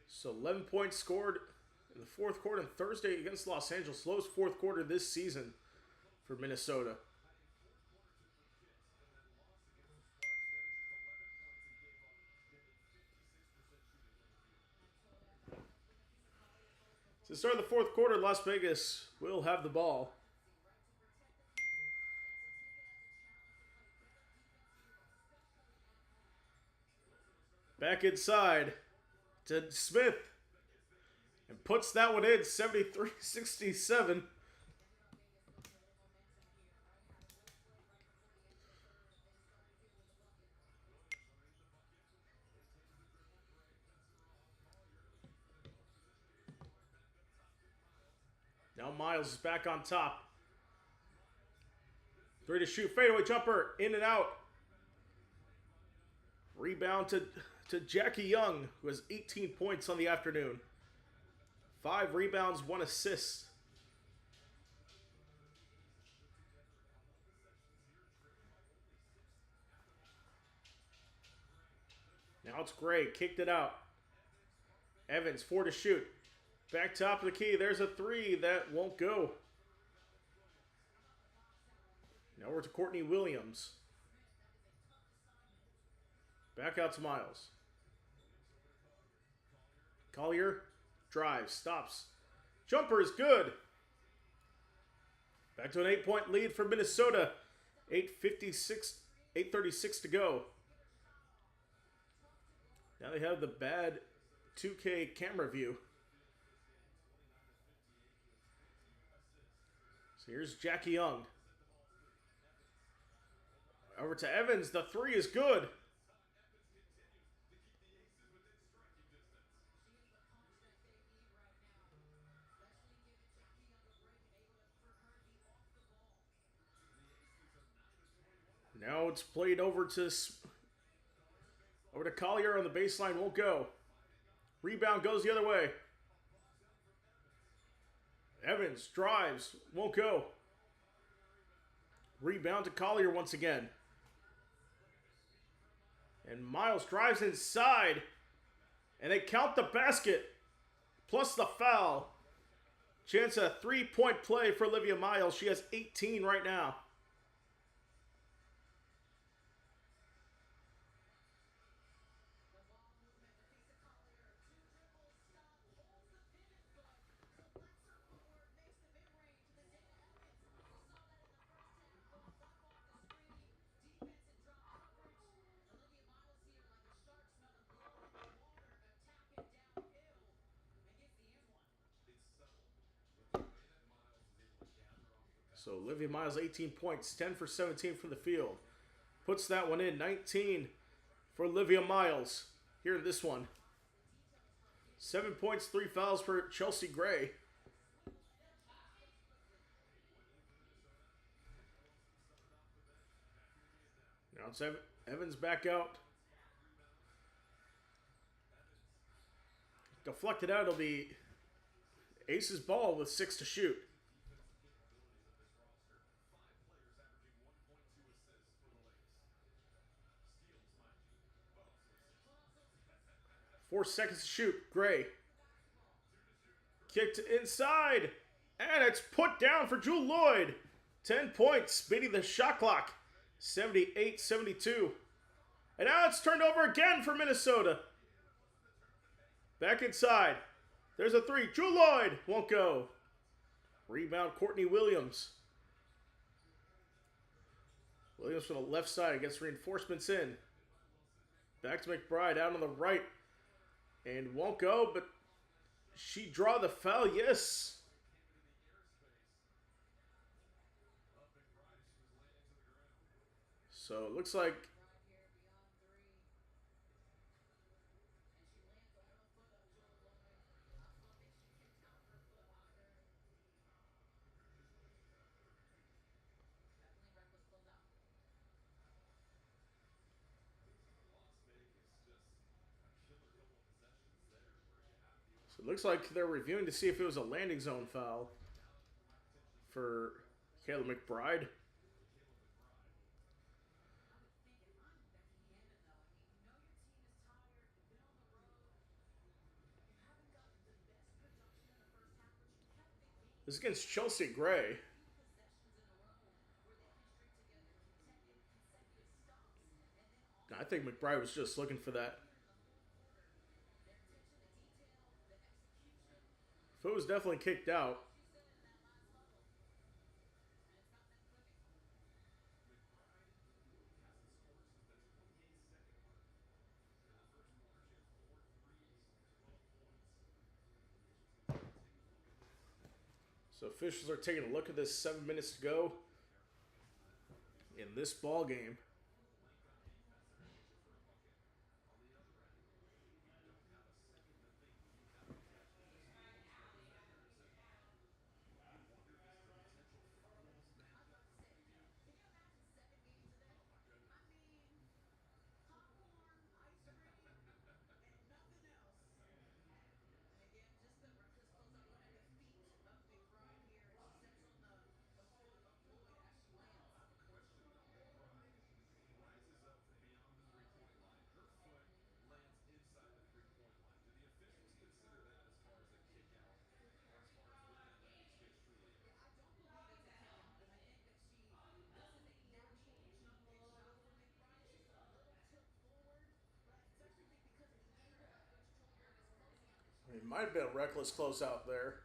So 11 points scored in the fourth quarter on Thursday against Los Angeles. Lowest fourth quarter this season for Minnesota. To start the fourth quarter, Las Vegas will have the ball. Back inside to Smith. And puts that one in, 73-67. Now Miles is back on top. 3 to shoot, fadeaway jumper, in and out. Rebound to Jackie Young, who has 18 points on the afternoon. 5 rebounds, 1 assist. Now it's Gray, kicked it out. Evans, 4 to shoot. Back top of the key, there's a 3 that won't go. Now we're to Courtney Williams. Back out to Miles. Collier drives, stops. Jumper is good. Back to an 8-point lead for Minnesota. 8:36 to go. Now they have the bad 2K camera view. So here's Jackie Young. Over to Evans. The 3 is good. Now it's played over to Collier on the baseline. Won't go. Rebound goes the other way. Evans drives. Won't go. Rebound to Collier once again. And Miles drives inside. And they count the basket. Plus the foul. Chance a 3-point play for Olivia Miles. She has 18 right now. So Olivia Miles, 18 points, 10 for 17 from the field. Puts that one in, 19 for Olivia Miles here in this one. 7 points, 3 fouls for Chelsea Gray. Now it's Evans back out. Deflected out, it'll be Ace's ball with 6 to shoot. Four seconds to shoot. Gray. Kicked inside. And it's put down for Jewel Lloyd. 10 points, beating the shot clock. 78-72. And now it's turned over again for Minnesota. Back inside. There's a three. Drew Lloyd won't go. Rebound, Courtney Williams. Williams from the left side gets reinforcements in. Back to McBride out on the right. And won't go, but she draw the foul. Yes. So it looks like they're reviewing to see if it was a landing zone foul for Kayla McBride. This is against Chelsea Gray. I think McBride was just looking for that. Foot was definitely kicked out. So officials are taking a look at this. 7 minutes to go in this ball game. It might have been a reckless closeout there.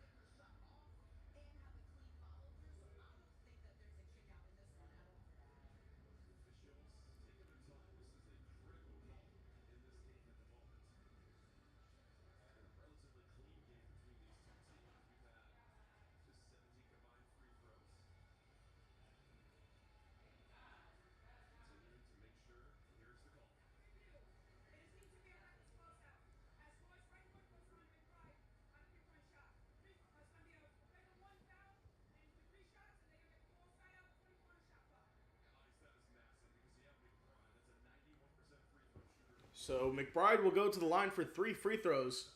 So McBride will go to the line for 3 free throws.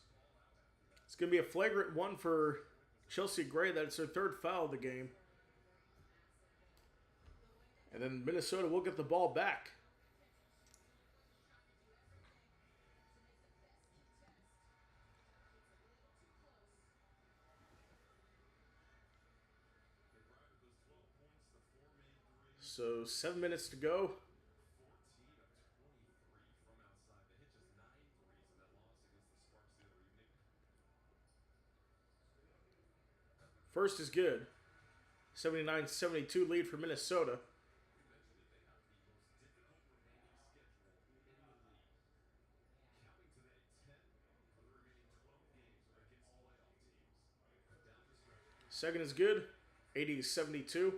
It's going to be a flagrant one for Chelsea Gray. That's their third foul of the game. And then Minnesota will get the ball back. So 7 minutes to go. First is good. 79-72 lead for Minnesota. Second is good. 80-72.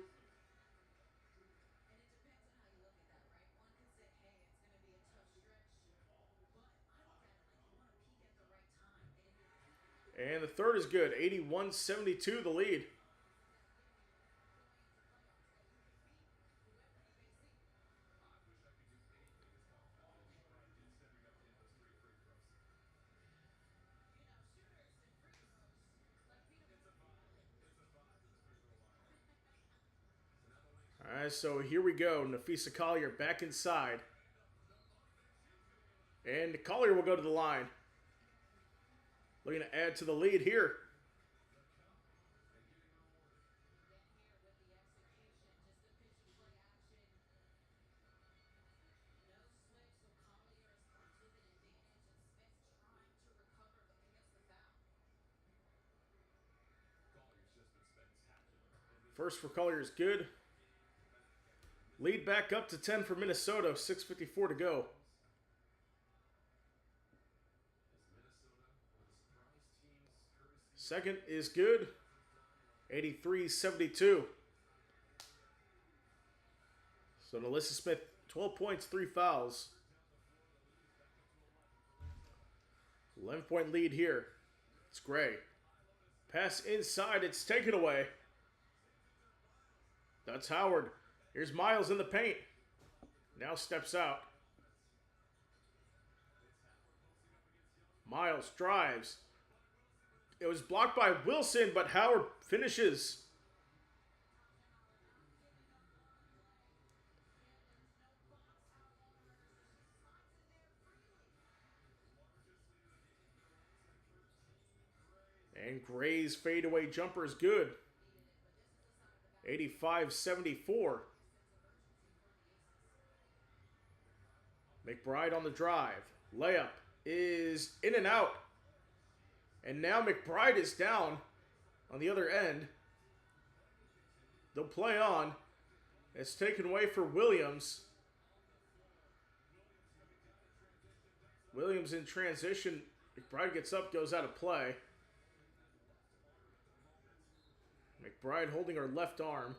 And the third is good. 81-72 the lead. All right, so here we go. Nafisa Collier back inside. And Collier will go to the line. Looking to add to the lead here. First for Collier is good. Lead back up to 10 for Minnesota. 6:54 to go. Second is good. 83-72. So Alyssa Smith, 12 points, 3 fouls. 11-point lead here. It's Gray. Pass inside. It's taken away. That's Howard. Here's Miles in the paint. Now steps out. Miles drives. It was blocked by Wilson, but Howard finishes. And Gray's fadeaway jumper is good. 85-74. McBride on the drive. Layup is in and out. And now McBride is down on the other end. They'll play on. It's taken away for Williams. Williams in transition. McBride gets up, goes out of play. McBride holding her left arm.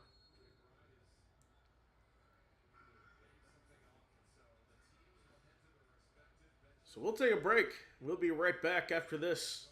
So we'll take a break. We'll be right back after this.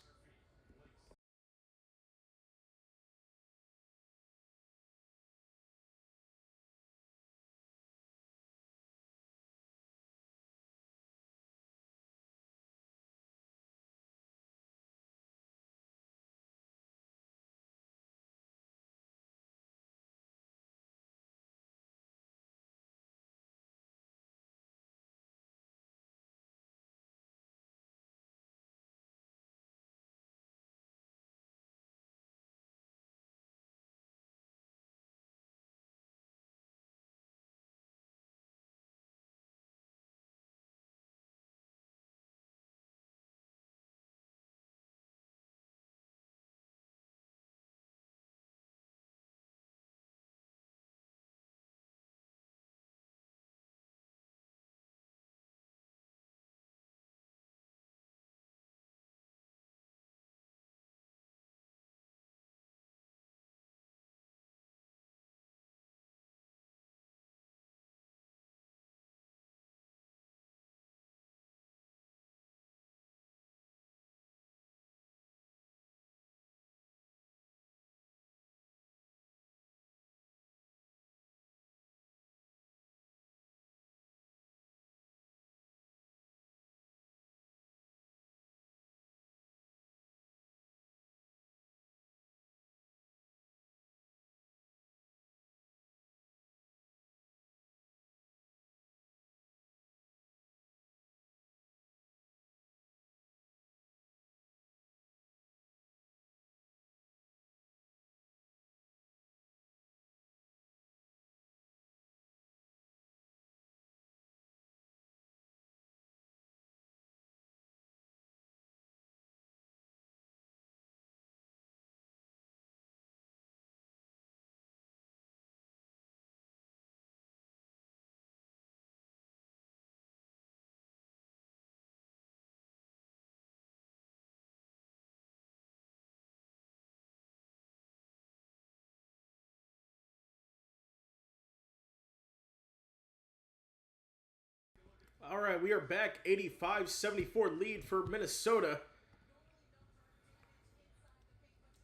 All right, we are back. 85-74 lead for Minnesota.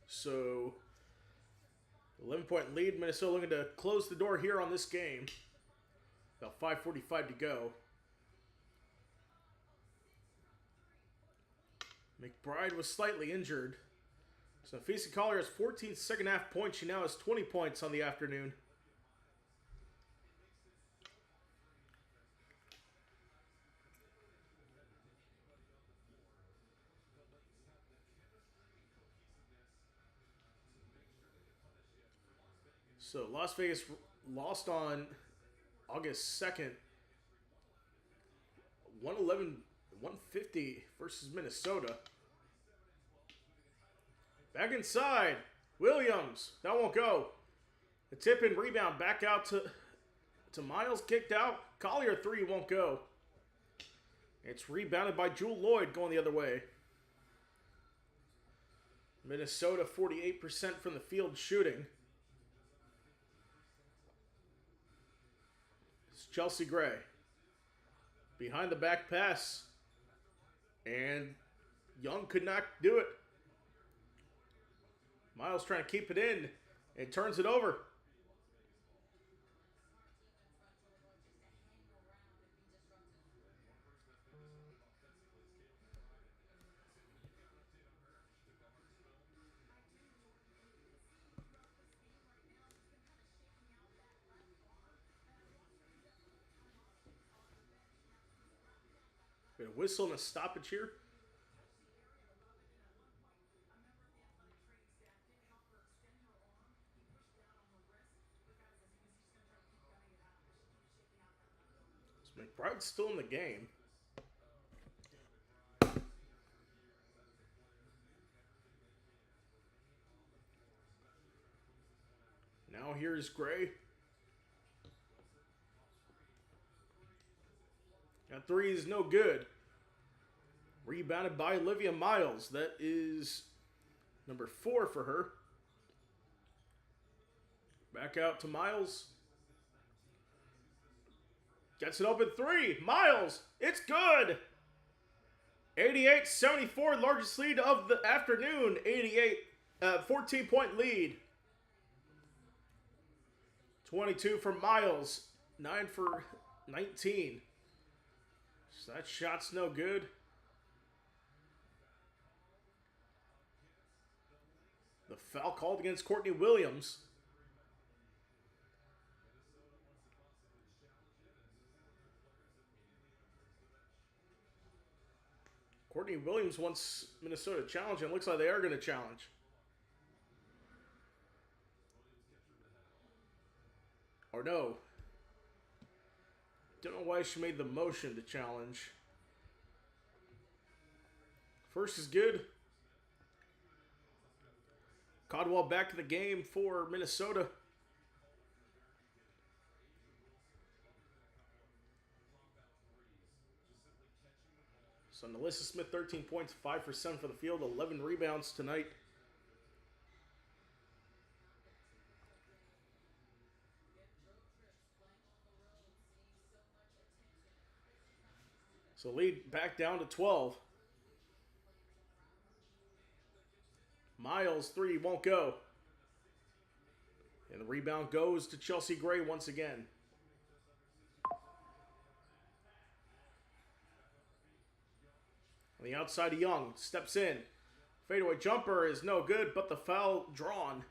So, 11-point lead. Minnesota looking to close the door here on this game. About 5:45 to go. McBride was slightly injured. So, Fisa Collier has 14 second-half points. She now has 20 points on the afternoon. So, Las Vegas lost on August 2nd. 111-150 versus Minnesota. Back inside. Williams. That won't go. The tip and rebound back out to Miles, kicked out. Collier three won't go. It's rebounded by Jewel Lloyd going the other way. Minnesota 48% from the field shooting. It's Chelsea Gray. Behind the back pass. And Young could not do it. Miles trying to keep it in and turns it over. Got a whistle and a stoppage here. So McBride's still in the game. Now here's Gray. That three is no good. Rebounded by Olivia Miles. That is number 4 for her. Back out to Miles. Gets it open three. Miles. It's good. 88-74. Largest lead of the afternoon. 14-point lead. 22 for Miles. 9 for 19. So that shot's no good. The foul called against Courtney Williams. Courtney Williams wants Minnesota to challenge, and it looks like they are going to challenge. Or no. Don't know why she made the motion to challenge. First is good. Caldwell back to the game for Minnesota. So Nalissa Smith, 13 points, 5 for 7 for the field, 11 rebounds tonight. So lead back down to 12. Miles, three, won't go. And the rebound goes to Chelsea Gray once again. On the outside of Young, steps in. Fadeaway jumper is no good, but the foul drawn.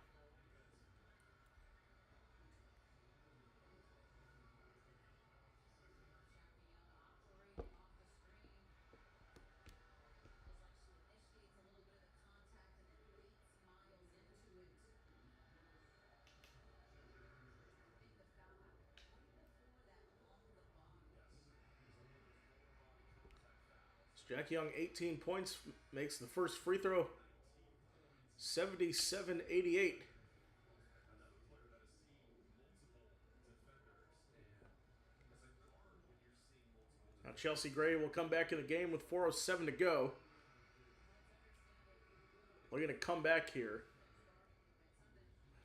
Jackie Young, 18 points, makes the first free throw. 77-88. Now Chelsea Gray will come back in the game with 4:07 to go. We're going to come back here.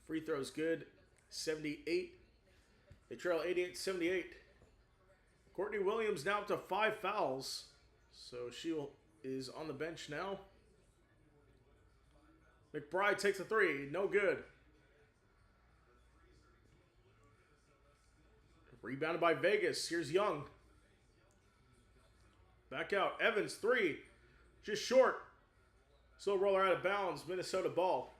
Free throw's good. 78. They trail 88-78. Courtney Williams now up to 5 fouls. So she is on the bench now. McBride takes a three. No good. Rebounded by Vegas. Here's Young. Back out. Evans, three. Just short. Slow roller out of bounds. Minnesota ball.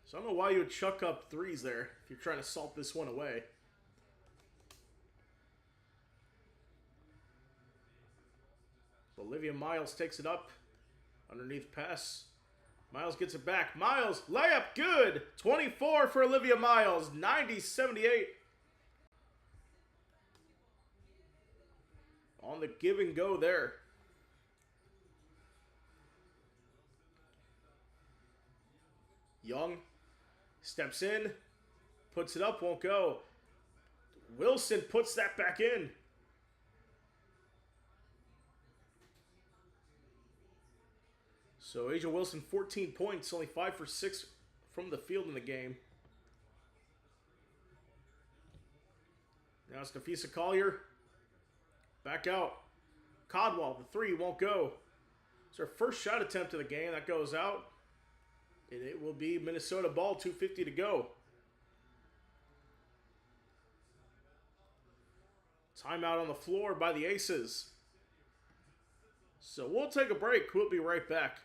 So I don't know why you would chuck up threes there if you're trying to salt this one away. Olivia Miles takes it up. Underneath pass. Miles gets it back. Miles, layup, good. 24 for Olivia Miles. 90-78. On the give and go there. Young steps in, puts it up, won't go. Wilson puts that back in. So Asia Wilson, 14 points, only 5 for 6 from the field in the game. Now it's Nafisa Collier. Back out. Codwell, the three won't go. It's our first shot attempt of the game. That goes out. And it will be Minnesota ball, 2:50 to go. Timeout on the floor by the Aces. So we'll take a break. We'll be right back.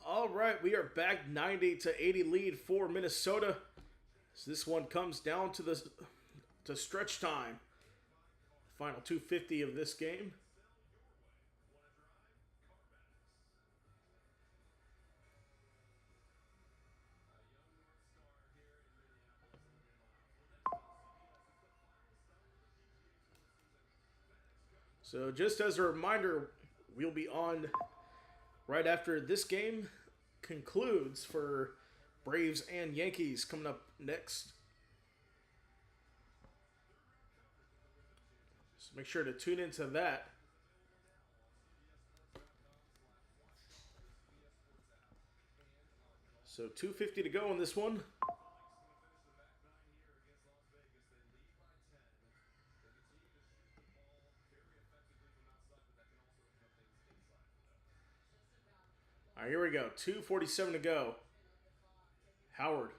All right, we are back 90-80 lead for Minnesota. So this one comes down to stretch time. Final 2:50 of this game. So just as a reminder, we'll be on right after this game concludes for Braves and Yankees coming up next. So make sure to tune into that. So 2:50 to go on this one. All right, here we go. 2:47 to go. Howard.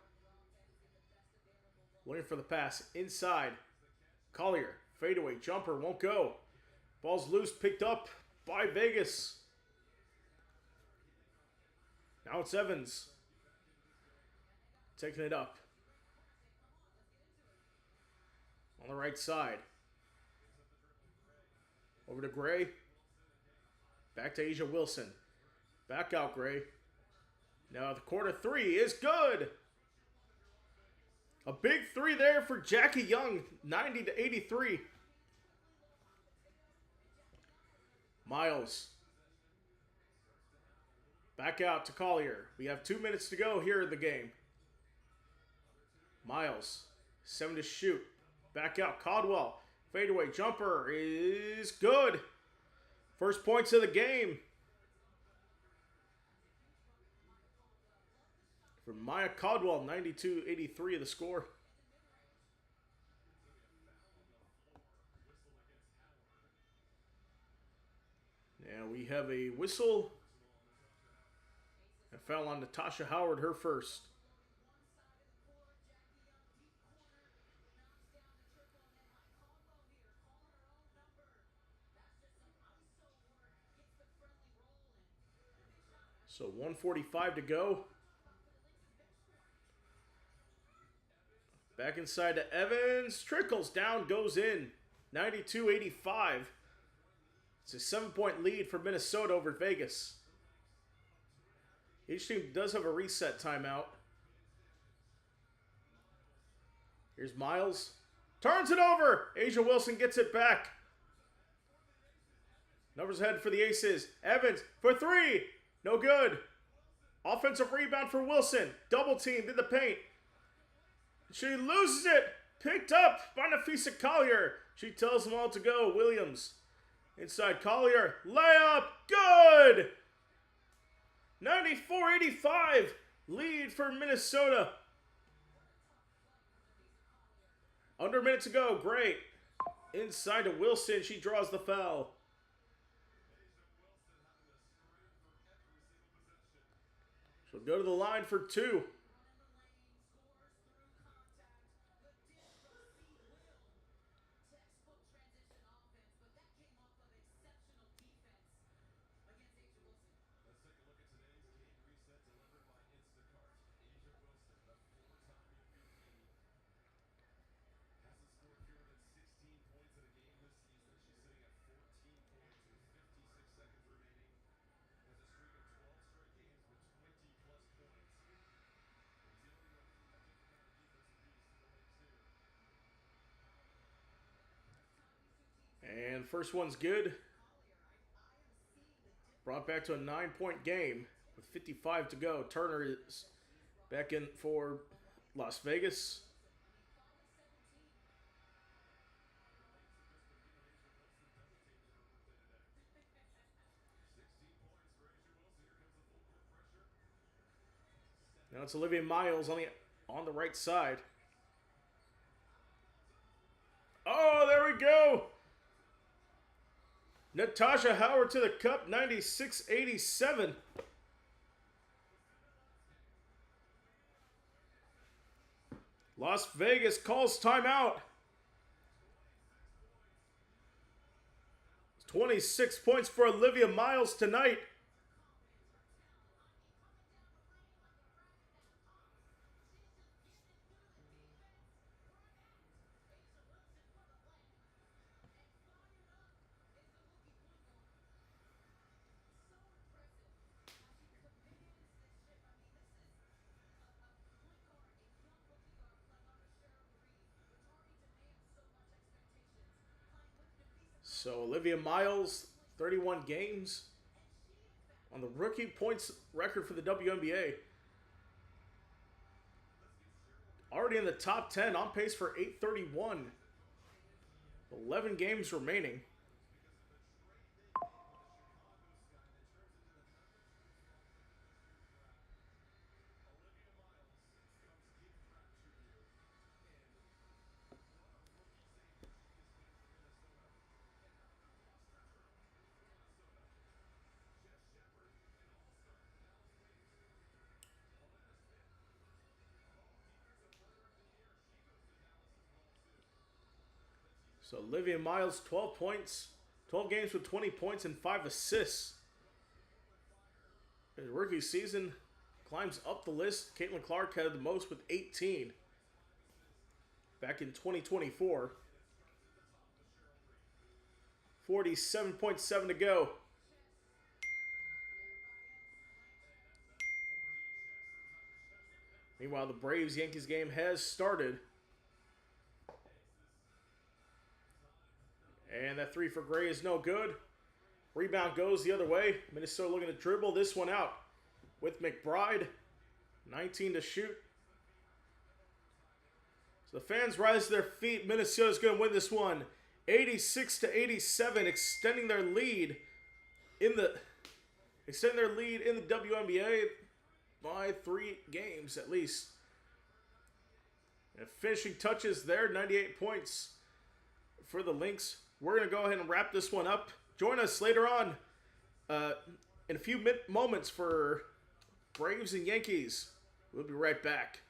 Looking for the pass. Inside. Collier. Fadeaway. Jumper. Won't go. Ball's loose. Picked up by Vegas. Now it's Evans. Taking it up. On the right side. Over to Gray. Back to Asia Wilson. Back out, Gray. Now the corner three is good. A big three there for Jackie Young, 90-83. Miles. Back out to Collier. We have 2 minutes to go here in the game. Miles. 7 to shoot. Back out. Caldwell. Fadeaway jumper is good. First points of the game. For Maya Caldwell, 92-83 the score. Now we have a whistle. It fell on Natasha Howard, her first. So 1:45 to go. Back inside to Evans. Trickles down, goes in. 92-85. It's a 7-point lead for Minnesota over Vegas. Each team does have a reset timeout. Here's Miles. Turns it over. Asia Wilson gets it back. Numbers ahead for the Aces. Evans for 3. No good. Offensive rebound for Wilson. Double teamed in the paint. She loses it. Picked up by Nafisa Collier. She tells them all to go. Williams. Inside Collier. Layup. Good. 94-85. Lead for Minnesota. Under a minute to go. Great. Inside to Wilson. She draws the foul. She'll go to the line for 2. And first one's good. Brought back to a 9-point game with 55 to go. Turner is back in for Las Vegas. Now it's Olivia Miles on the right side. Oh, there we go. Natasha Howard to the cup, 96-87. Las Vegas calls timeout. 26 points for Olivia Miles tonight. So Olivia Miles, 31 games on the rookie points record for the WNBA. Already in the top 10, on pace for 831. 11 games remaining. So Olivia Miles, 12 points, 12 games with 20 points and 5 assists. His rookie season climbs up the list. Caitlin Clark had the most with 18 back in 2024. 47.7 to go. Meanwhile, the Braves-Yankees game has started. And that 3 for Gray is no good. Rebound goes the other way. Minnesota looking to dribble this one out with McBride. 19 to shoot. So the fans rise to their feet. Minnesota's going to win this one. 86-87, extending their lead in the WNBA by 3 games at least. And finishing touches there, 98 points for the Lynx. We're going to go ahead and wrap this one up. Join us later on in a few moments for Braves and Yankees. We'll be right back.